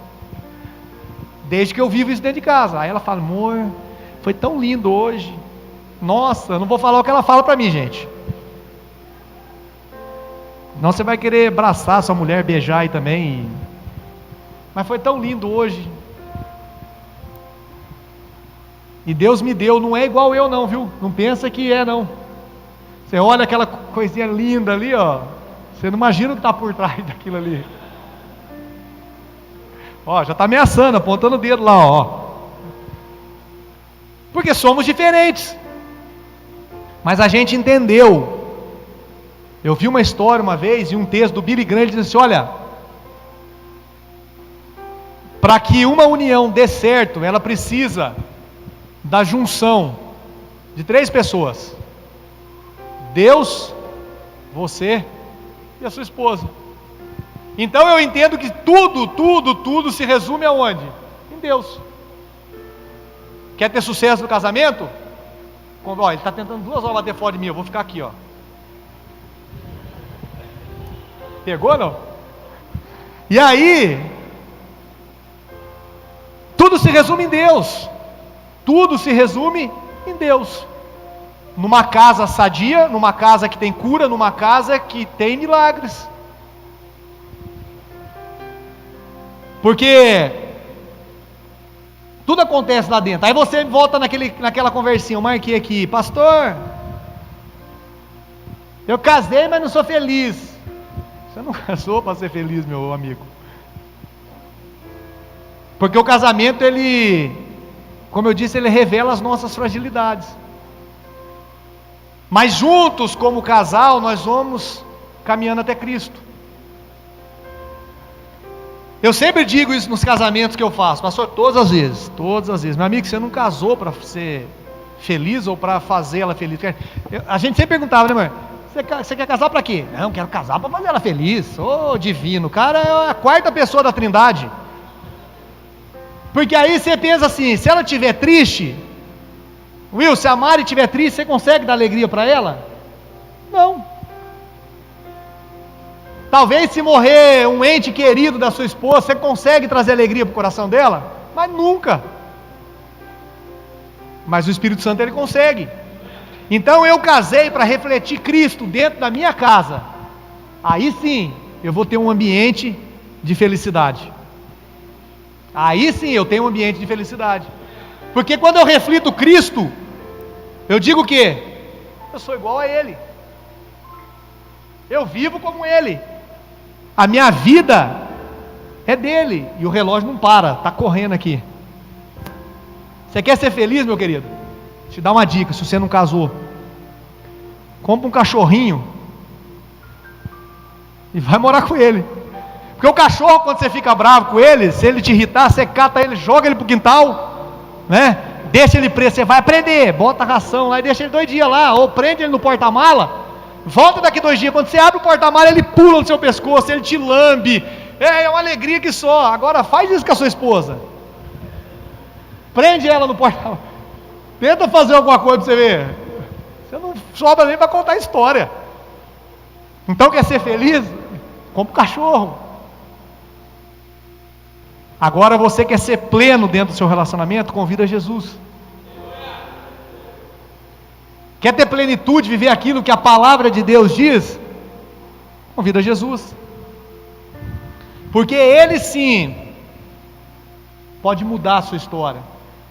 [SPEAKER 1] Desde que eu vivo isso dentro de casa. Aí ela fala, amor, foi tão lindo hoje. Nossa, eu não vou falar o que ela fala para mim, gente. Não, você vai querer abraçar sua mulher, beijar aí também. Mas foi tão lindo hoje. E Deus me deu, não é igual eu não, viu? Não pensa que é não. Você olha aquela coisinha linda ali, ó. Você não imagina o que está por trás daquilo ali. Ó, já está ameaçando, apontando o dedo lá, ó. Porque somos diferentes. Mas a gente entendeu. Eu vi uma história uma vez, e um texto do Billy Graham, ele diz assim, olha, para que uma união dê certo, ela precisa da junção de 3 pessoas: Deus, você e a sua esposa. Então eu entendo que tudo se resume aonde? Em Deus. Quer ter sucesso no casamento? Ó, ele está tentando 2 horas bater fora de mim, eu vou ficar aqui, ó. Pegou não? E aí, tudo se resume em Deus. Tudo se resume em Deus. Numa casa sadia, numa casa que tem cura, numa casa que tem milagres. Porque tudo acontece lá dentro. Aí você volta naquela conversinha, eu marquei aqui, pastor, eu casei, mas não sou feliz. Você não casou para ser feliz, meu amigo. Porque o casamento, ele, como eu disse, ele revela as nossas fragilidades. Mas juntos, como casal, nós vamos caminhando até Cristo. Eu sempre digo isso nos casamentos que eu faço, pastor, todas as vezes. Meu amigo, você não casou para ser feliz ou para fazer ela feliz? A gente sempre perguntava, né, mãe? Você quer casar para quê? Não, quero casar para fazer ela feliz. Ô, divino, o cara é a quarta pessoa da Trindade. Porque aí você pensa assim, se ela estiver triste, Will, se a Mari estiver triste, você consegue dar alegria para ela? Não. Talvez se morrer um ente querido da sua esposa, você consegue trazer alegria para o coração dela? Mas nunca. Mas o Espírito Santo ele consegue. Então eu casei para refletir Cristo dentro da minha casa. Aí sim, eu vou ter um ambiente de felicidade. Aí sim eu tenho um ambiente de felicidade. Porque quando eu reflito Cristo, eu digo o quê? Eu sou igual a Ele. Eu vivo como Ele. A minha vida é dele. E o relógio não para, está correndo aqui. Você quer ser feliz, meu querido? Te dar uma dica, se você não casou. Compra um cachorrinho e vai morar com ele. Porque o cachorro, quando você fica bravo com ele, se ele te irritar, você cata ele, joga ele pro quintal, né? Deixa ele preso, você vai aprender, bota a ração lá e deixa ele 2 dias lá, ou prende ele no porta-mala, volta daqui 2 dias, quando você abre o porta-mala, ele pula no seu pescoço, ele te lambe, é uma alegria que só. Agora faz isso com a sua esposa, prende ela no porta-mala, tenta fazer alguma coisa para você ver, você não sobra nem para contar a história. Então quer ser feliz? Compra um cachorro. Agora você quer ser pleno dentro do seu relacionamento? Convida Jesus. Quer ter plenitude, viver aquilo que a palavra de Deus diz? Convida Jesus. Porque Ele sim pode mudar a sua história.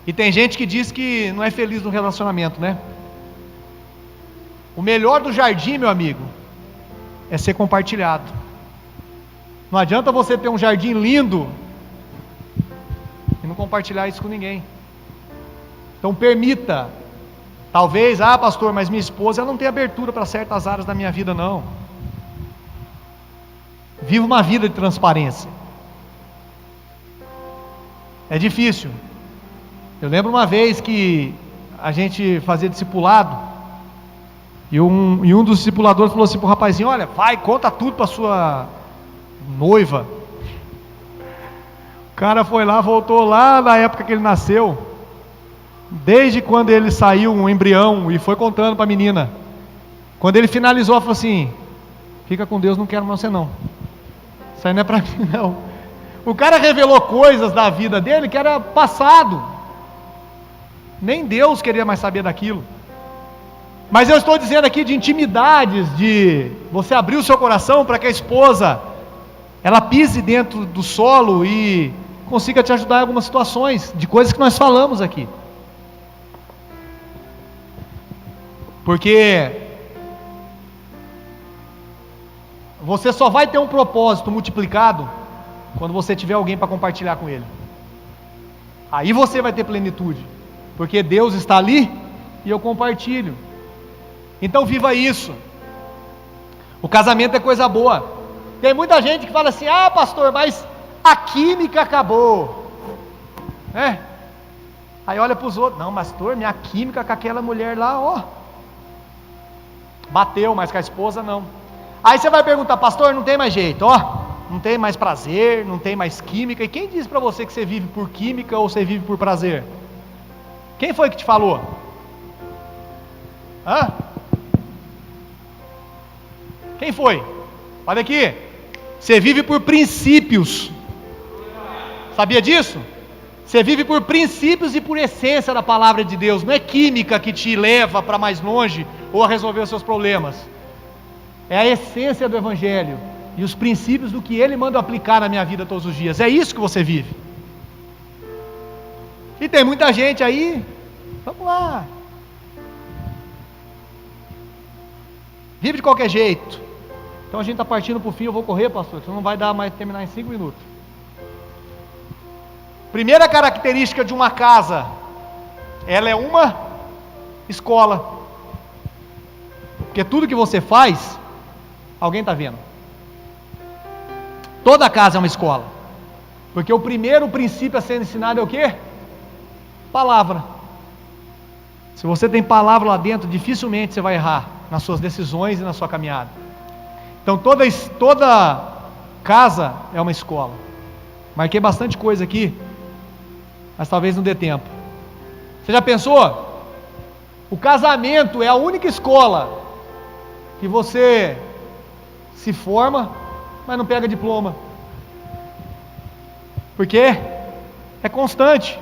[SPEAKER 1] E tem gente que diz que não é feliz no relacionamento, né? O melhor do jardim, meu amigo, é ser compartilhado. Não adianta você ter um jardim lindo e não compartilhar isso com ninguém. Então permita. Talvez, pastor, mas minha esposa ela não tem abertura para certas áreas da minha vida, não. Viva uma vida de transparência. É difícil. Eu lembro uma vez que a gente fazia discipulado e um dos discipuladores falou assim para o rapazinho: olha, vai, conta tudo para sua noiva. O cara foi lá, voltou lá na época que ele nasceu, desde quando ele saiu um embrião, e foi contando para a menina. Quando ele finalizou, falou assim: fica com Deus, não quero mais você não, isso aí não é para mim não. O cara revelou coisas da vida dele que era passado, nem Deus queria mais saber daquilo. Mas eu estou dizendo aqui de intimidades, de você abrir o seu coração para que a esposa ela pise dentro do solo e consiga te ajudar em algumas situações, de coisas que nós falamos aqui. Porque você só vai ter um propósito multiplicado quando você tiver alguém para compartilhar com ele. Aí você vai ter plenitude, porque Deus está ali e eu compartilho. Então viva isso. O casamento é coisa boa. Tem muita gente que fala assim: pastor, mas a química acabou, né? Aí olha para os outros: não, pastor, minha química com aquela mulher lá, bateu, mas com a esposa não. Aí você vai perguntar: pastor, não tem mais jeito, não tem mais prazer, não tem mais química. E quem disse para você que você vive por química ou você vive por prazer? Quem foi que te falou? Quem foi? Olha aqui, você vive por princípios. Sabia disso? Você vive por princípios e por essência da palavra de Deus. Não é química que te leva para mais longe ou a resolver os seus problemas. É a essência do Evangelho e os princípios do que Ele manda aplicar na minha vida todos os dias. É isso que você vive. E tem muita gente aí, vamos lá, vive de qualquer jeito. Então a gente está partindo para o fim. Eu vou correr, pastor, você não vai dar mais terminar em 5 minutos. Primeira característica de uma casa: ela é uma escola. Porque tudo que você faz, alguém está vendo. Toda casa é uma escola. Porque o primeiro princípio a ser ensinado é o quê? Palavra. Se você tem palavra lá dentro, dificilmente você vai errar nas suas decisões e na sua caminhada. Então toda casa é uma escola. Marquei bastante coisa aqui, mas talvez não dê tempo. Você já pensou? O casamento é a única escola que você se forma, mas não pega diploma. Por quê? É constante.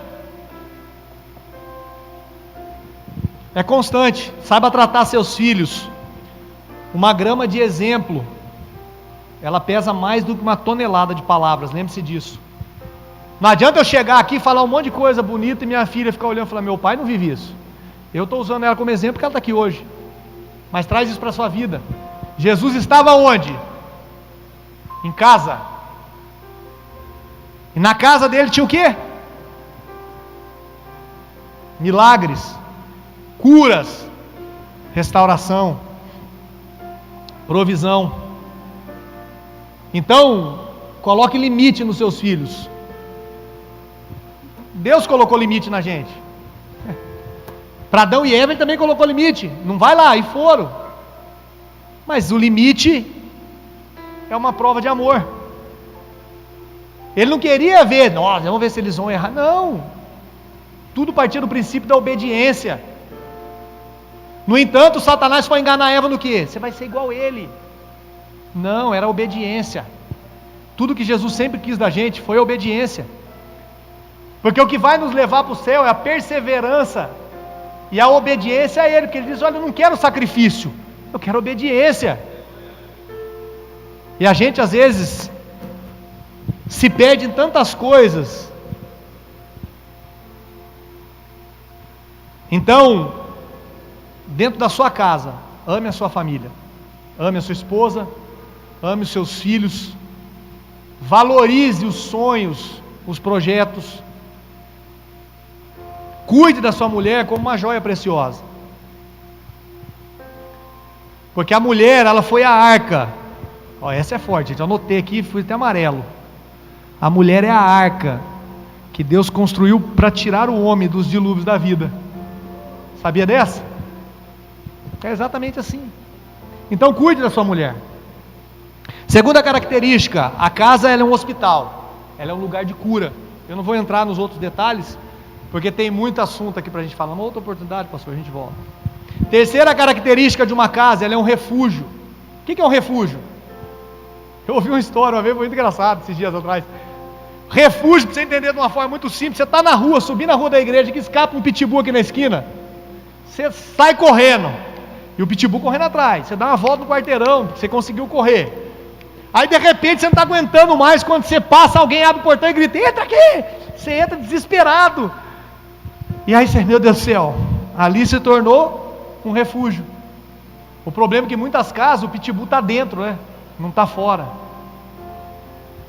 [SPEAKER 1] É constante. Saiba tratar seus filhos. Uma grama de exemplo, ela pesa mais do que uma tonelada de palavras, lembre-se disso. Não adianta eu chegar aqui e falar um monte de coisa bonita e minha filha ficar olhando e falar, meu pai não vive isso. Eu estou usando ela como exemplo porque ela está aqui hoje. Mas traz isso para a sua vida. Jesus estava onde? Em casa. E na casa dele tinha o quê? Milagres, curas, restauração, provisão. Então, coloque limite nos seus filhos. Deus colocou limite na gente. Para Adão e Eva ele também colocou limite. Não vai lá, e foram. Mas o limite é uma prova de amor. Ele não queria ver, nossa, vamos ver se eles vão errar. Não. Tudo partia do princípio da obediência. No entanto, Satanás foi enganar Eva no quê? Você vai ser igual a ele. Não, era obediência. Tudo que Jesus sempre quis da gente foi obediência. Porque o que vai nos levar para o céu é a perseverança e a obediência a Ele. Porque Ele diz, olha, eu não quero sacrifício, eu quero obediência. E a gente às vezes se perde em tantas coisas. Então, dentro da sua casa, ame a sua família, ame a sua esposa, ame os seus filhos, valorize os sonhos, os projetos, cuide da sua mulher como uma joia preciosa, porque a mulher, ela foi a arca, essa é forte, gente, eu anotei aqui, fui até amarelo. A mulher é a arca que Deus construiu para tirar o homem dos dilúvios da vida. Sabia dessa? É exatamente assim. Então cuide da sua mulher. Segunda característica, a casa ela é um hospital, ela é um lugar de cura. Eu não vou entrar nos outros detalhes, porque tem muito assunto aqui para a gente falar. Uma outra oportunidade, pastor, a gente volta. Terceira característica de uma casa, ela é um refúgio. O que é um refúgio? Eu ouvi uma história uma vez muito engraçada esses dias atrás. Refúgio, para você entender de uma forma muito simples, você está na rua, subindo na rua da igreja, que escapa um pitbull aqui na esquina, você sai correndo, e o pitbull correndo atrás, você dá uma volta no quarteirão, você conseguiu correr, aí de repente você não está aguentando mais, quando você passa, alguém abre o portão e grita, entra aqui, você entra desesperado, e aí você, meu Deus do céu, ali se tornou um refúgio. O problema é que em muitas casas o pitbull está dentro, né? Não está fora.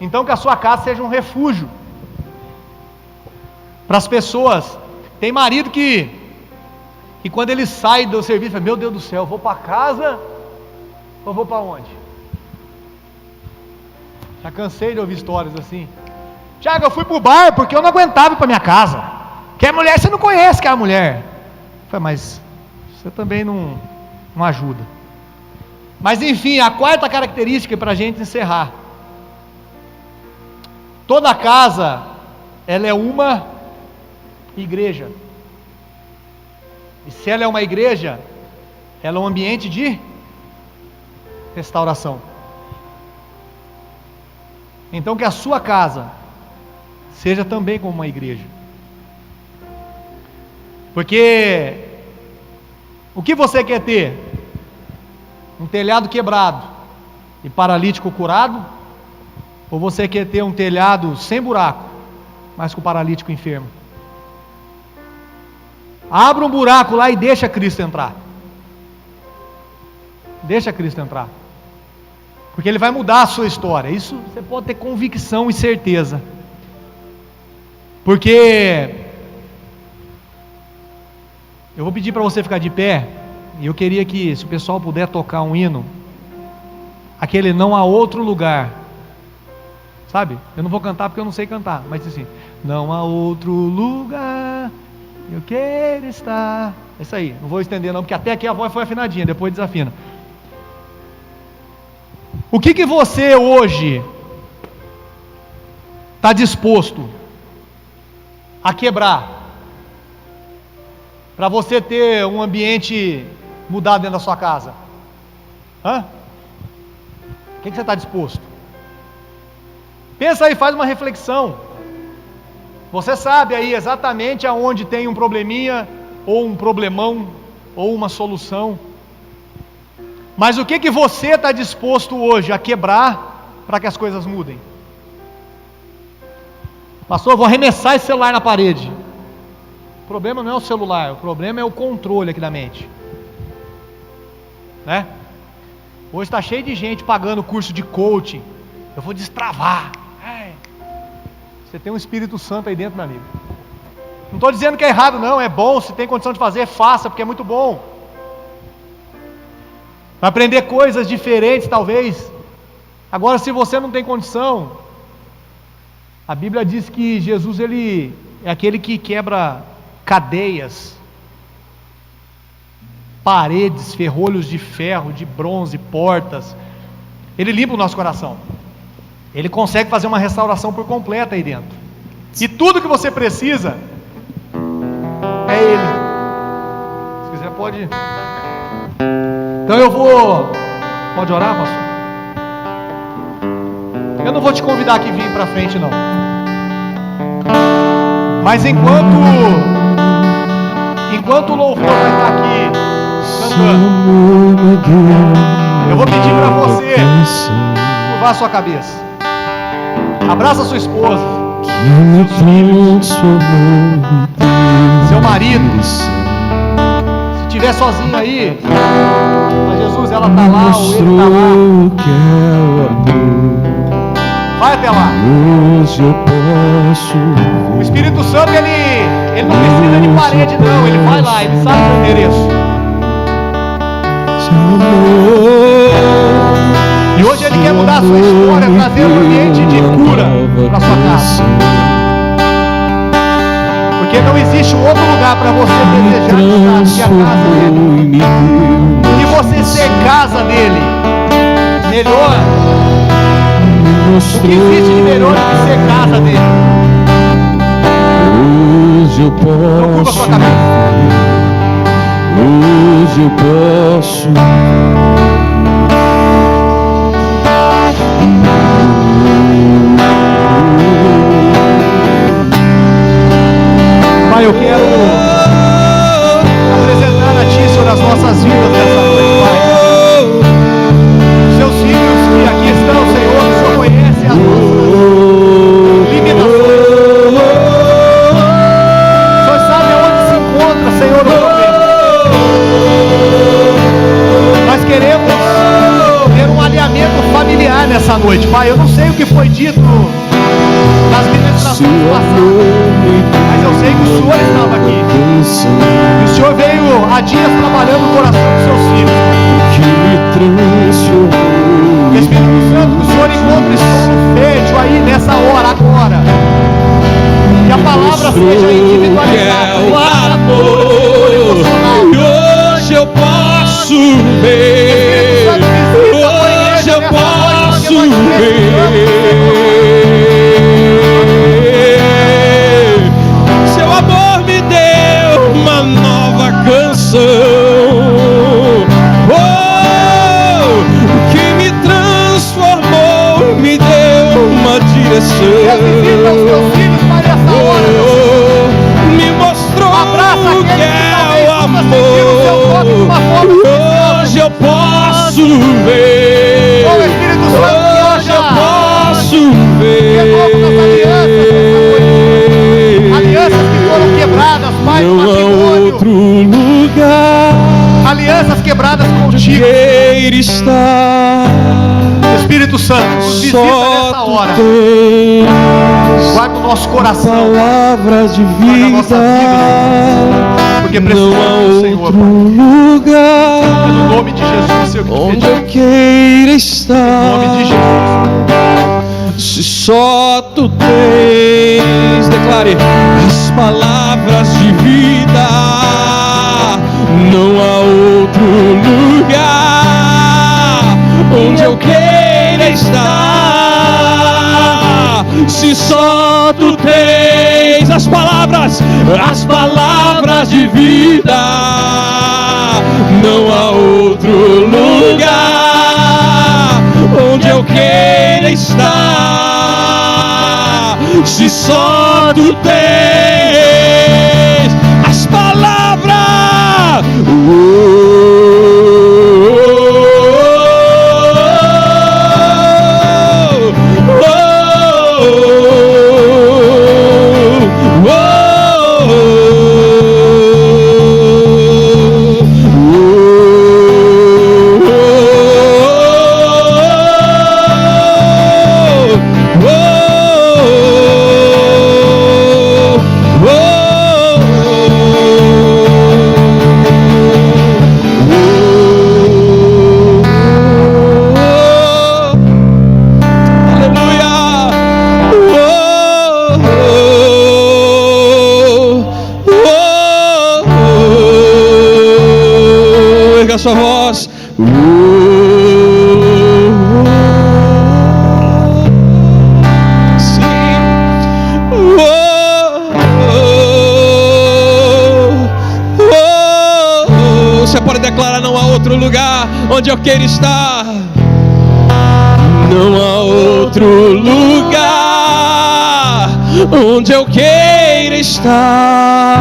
[SPEAKER 1] Então que a sua casa seja um refúgio para as pessoas. Tem marido que quando ele sai do serviço, fala, meu Deus do céu, eu vou para casa ou vou para onde? Já cansei de ouvir histórias assim. Tiago, eu fui para o bar porque eu não aguentava ir para minha casa. Que a mulher, você não conhece que é a mulher. Eu falei, mas você também não ajuda. Mas enfim, a quarta característica para a gente encerrar. Toda casa, ela é uma igreja. E se ela é uma igreja, ela é um ambiente de restauração. Então que a sua casa seja também como uma igreja. Porque o que você quer ter? Um telhado quebrado e paralítico curado? Ou você quer ter um telhado sem buraco, mas com o paralítico enfermo? Abra um buraco lá e deixa Cristo entrar. Deixa Cristo entrar. Porque Ele vai mudar a sua história. Isso você pode ter convicção e certeza. Porque eu vou pedir para você ficar de pé. E eu queria que, se o pessoal puder tocar um hino, aquele Não Há Outro Lugar, sabe? Eu não vou cantar porque eu não sei cantar, mas assim, não há outro lugar eu quero estar. É isso aí, não vou estender não, porque até aqui a voz foi afinadinha, depois desafina. O que você hoje está disposto a quebrar para você ter um ambiente mudado dentro da sua casa? O que você está disposto? Pensa aí, faz uma reflexão. Você sabe aí exatamente aonde tem um probleminha, ou um problemão, ou uma solução. Mas o que você está disposto hoje a quebrar para que as coisas mudem? Pastor, eu vou arremessar esse celular na parede. O problema não é o celular, o problema é o controle aqui da mente, né? Hoje está cheio de gente pagando curso de coaching. Eu vou destravar. Você tem um Espírito Santo aí dentro, meu amigo. Não estou dizendo que é errado não, é bom, se tem condição de fazer, faça, porque é muito bom. Vai aprender coisas diferentes talvez. Agora, se você não tem condição, a Bíblia diz que Jesus, ele é aquele que quebra cadeias, paredes, ferrolhos de ferro, de bronze, portas. Ele limpa o nosso coração. Ele consegue fazer uma restauração por completa aí dentro. E tudo que você precisa é Ele. Se quiser pode. Então eu vou. Pode orar, pastor? Eu não vou te convidar aqui vir para frente não. Mas enquanto o louvor vai estar aqui cantando, eu vou pedir para você curvar a sua cabeça. Abraça a sua esposa, seus filhos, seu marido. Se estiver sozinho aí, mas Jesus, ela está lá, ou ele está lá. Vai até lá. O Espírito Santo, ele não precisa de parede não, ele vai lá, ele sabe o endereço. E hoje Ele quer mudar a sua história, trazer um ambiente de cura para sua casa. Porque não existe um outro lugar para você desejar estar que a casa dele. E você ser casa dele, melhor. O que existe de melhor do que ser casa dele?
[SPEAKER 2] Hoje eu posso.
[SPEAKER 1] Não curva a sua cabeça.
[SPEAKER 2] Hoje eu posso.
[SPEAKER 1] Pai, eu quero apresentar a Ti, Senhor, as nossas vidas nessa noite, Pai. Os Seus filhos que aqui estão, Senhor, o Senhor conhece as nossas limitações. O Senhor sabe onde se encontra, Senhor, o problema. Nós queremos ter um alinhamento familiar nessa noite, Pai. Eu não sei o que foi dito nas ministrações passadas, mas eu sei que o Senhor estava aqui. E o Senhor veio há dias trabalhando no coração dos seus filhos. Espírito Santo, que o Senhor encontre sono fértil aí nessa hora, agora. Que a palavra seja individualizada.
[SPEAKER 2] E hoje eu posso ver. Hoje eu posso ver. Seu amor me deu uma nova canção. Que me transformou, me deu uma direção. Me mostrou o que é o amor. Hoje eu posso ver. Hoje eu posso ver.
[SPEAKER 1] Alianças que foram quebradas, Pai,
[SPEAKER 2] não há outro lugar.
[SPEAKER 1] Alianças quebradas contigo.
[SPEAKER 2] Queira estar.
[SPEAKER 1] Espírito Santo, nos visita nessa hora. Guarda o nosso coração.
[SPEAKER 2] Palavras de vida.
[SPEAKER 1] porque
[SPEAKER 2] não
[SPEAKER 1] precisamos
[SPEAKER 2] há
[SPEAKER 1] do Senhor,
[SPEAKER 2] outro
[SPEAKER 1] Pai.
[SPEAKER 2] lugar
[SPEAKER 1] É no nome de Jesus, Senhor, que te
[SPEAKER 2] onde
[SPEAKER 1] pedimos.
[SPEAKER 2] eu queira
[SPEAKER 1] Em
[SPEAKER 2] estar.
[SPEAKER 1] nome de Jesus.
[SPEAKER 2] Se só tu tens, declare, as palavras de vida, não há outro lugar onde eu queira estar. Se só tu tens as palavras de vida, não há outro lugar onde eu queira estar. Se só tu tens as palavras, sua voz. Sim. Você pode declarar: não há outro lugar onde eu queira estar. Não há outro lugar onde eu queira estar.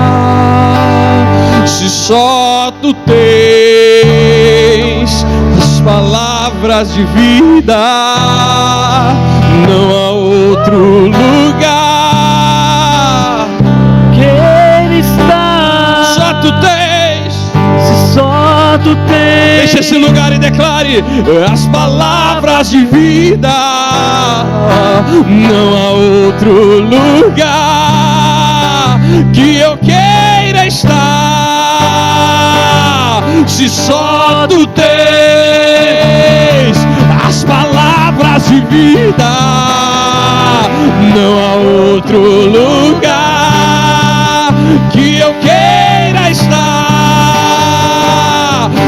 [SPEAKER 2] Se só tu tens as palavras de vida, não há outro lugar.
[SPEAKER 3] Queira estar.
[SPEAKER 2] Só tu tens.
[SPEAKER 3] Se só tu tens.
[SPEAKER 2] Deixa esse lugar e declare as palavras de vida. Não há outro lugar que eu queira estar. Se só tu tens as palavras de vida, não há outro lugar que eu queira estar.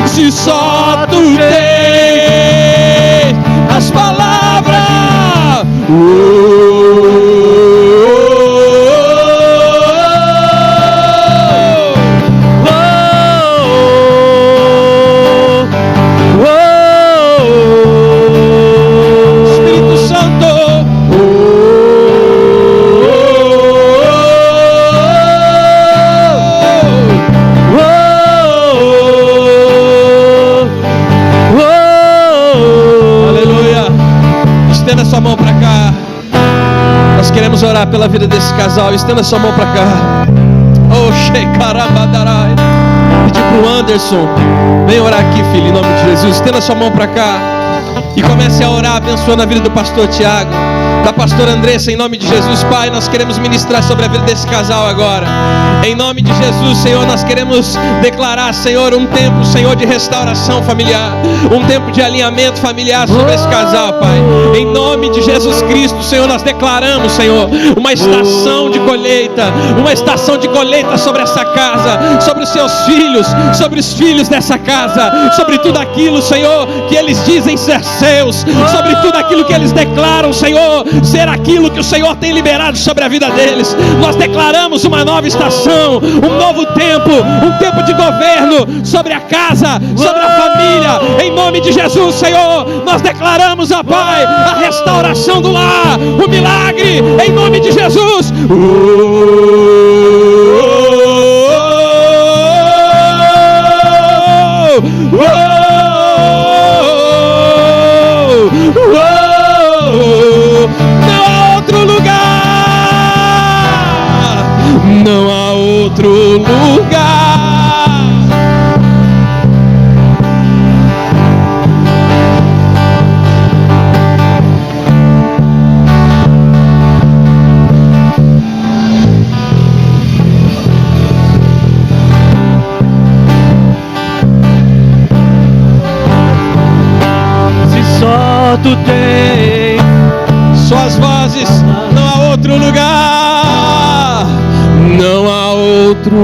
[SPEAKER 2] Se só tu tens as palavras, Espírito Santo, aleluia. Estenda sua mão para cá. Nós queremos orar pela vida desse casal. Estenda sua mão para cá. Oh, Shekarabadarai. Pedir pro Anderson: vem orar aqui, filho, em nome de Jesus. Estenda sua mão para cá e comece a orar, abençoando a vida do pastor Tiago, da pastora Andressa, em nome de Jesus. Pai, nós queremos ministrar sobre a vida desse casal agora. Em nome de Jesus, Senhor, nós queremos declarar, Senhor, um tempo, Senhor, de restauração familiar, um tempo de alinhamento familiar sobre esse casal, Pai. Em nome de Jesus Cristo, Senhor, nós declaramos, Senhor, uma estação de colheita sobre essa casa, sobre os seus filhos, sobre os filhos dessa casa, sobre tudo aquilo, Senhor, que eles dizem ser seus, sobre tudo aquilo que eles declaram, Senhor, ser aquilo que o Senhor tem liberado sobre a vida deles. Nós declaramos uma nova estação, um novo tempo, um tempo de governo sobre a casa, sobre a família. Em nome de Jesus, Senhor, nós declaramos, ó Pai, a restauração do lar, o milagre, em nome de Jesus. Não há outro lugar, não há outro lugar.
[SPEAKER 3] tu tens.
[SPEAKER 2] Suas vozes, não há outro lugar, não há outro.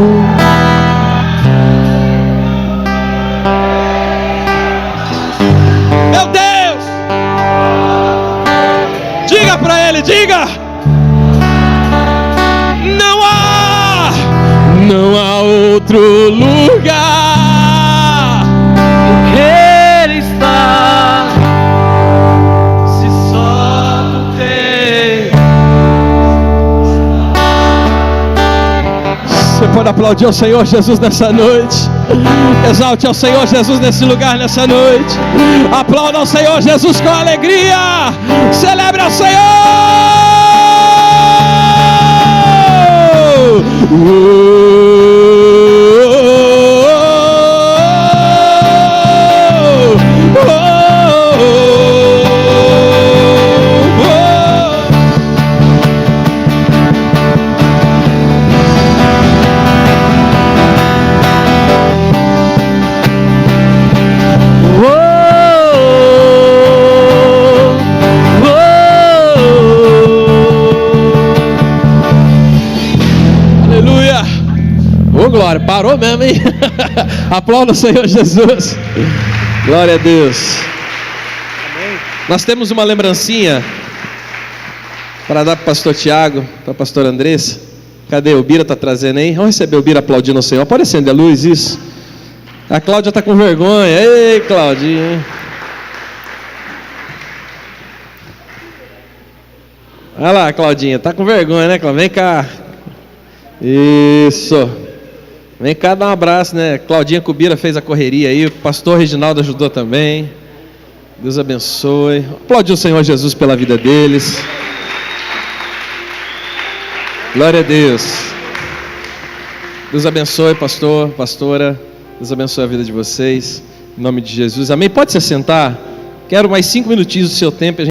[SPEAKER 2] Meu Deus! Diga para ele, diga! Não há outro lugar.
[SPEAKER 3] Porque Ele está, se só tu tens.
[SPEAKER 2] Você pode aplaudir ao Senhor Jesus nessa noite. Exalte ao Senhor Jesus nesse lugar, nessa noite. Aplauda ao Senhor Jesus com alegria. Celebre ao Senhor. Glória, parou mesmo, hein? Aplauda o Senhor Jesus. Glória a Deus. Amém. Nós temos uma lembrancinha para dar para o pastor Tiago, para a pastora Andressa. Cadê? O Bira está trazendo aí. Vamos receber o Bira aplaudindo o Senhor. Pode acender a luz, isso. A Cláudia está com vergonha. Ei, Claudinha. Olha lá, Claudinha, está com vergonha, né, Cláudia? Vem cá. Isso. Vem cá dar um abraço, né? Claudinha Cubira fez a correria aí, o pastor Reginaldo ajudou também. Deus abençoe. Aplaudir o Senhor Jesus pela vida deles. Glória a Deus. Deus abençoe, pastor, pastora. Deus abençoe a vida de vocês. Em nome de Jesus. Amém? Pode se sentar. Quero mais 5 minutinhos do seu tempo.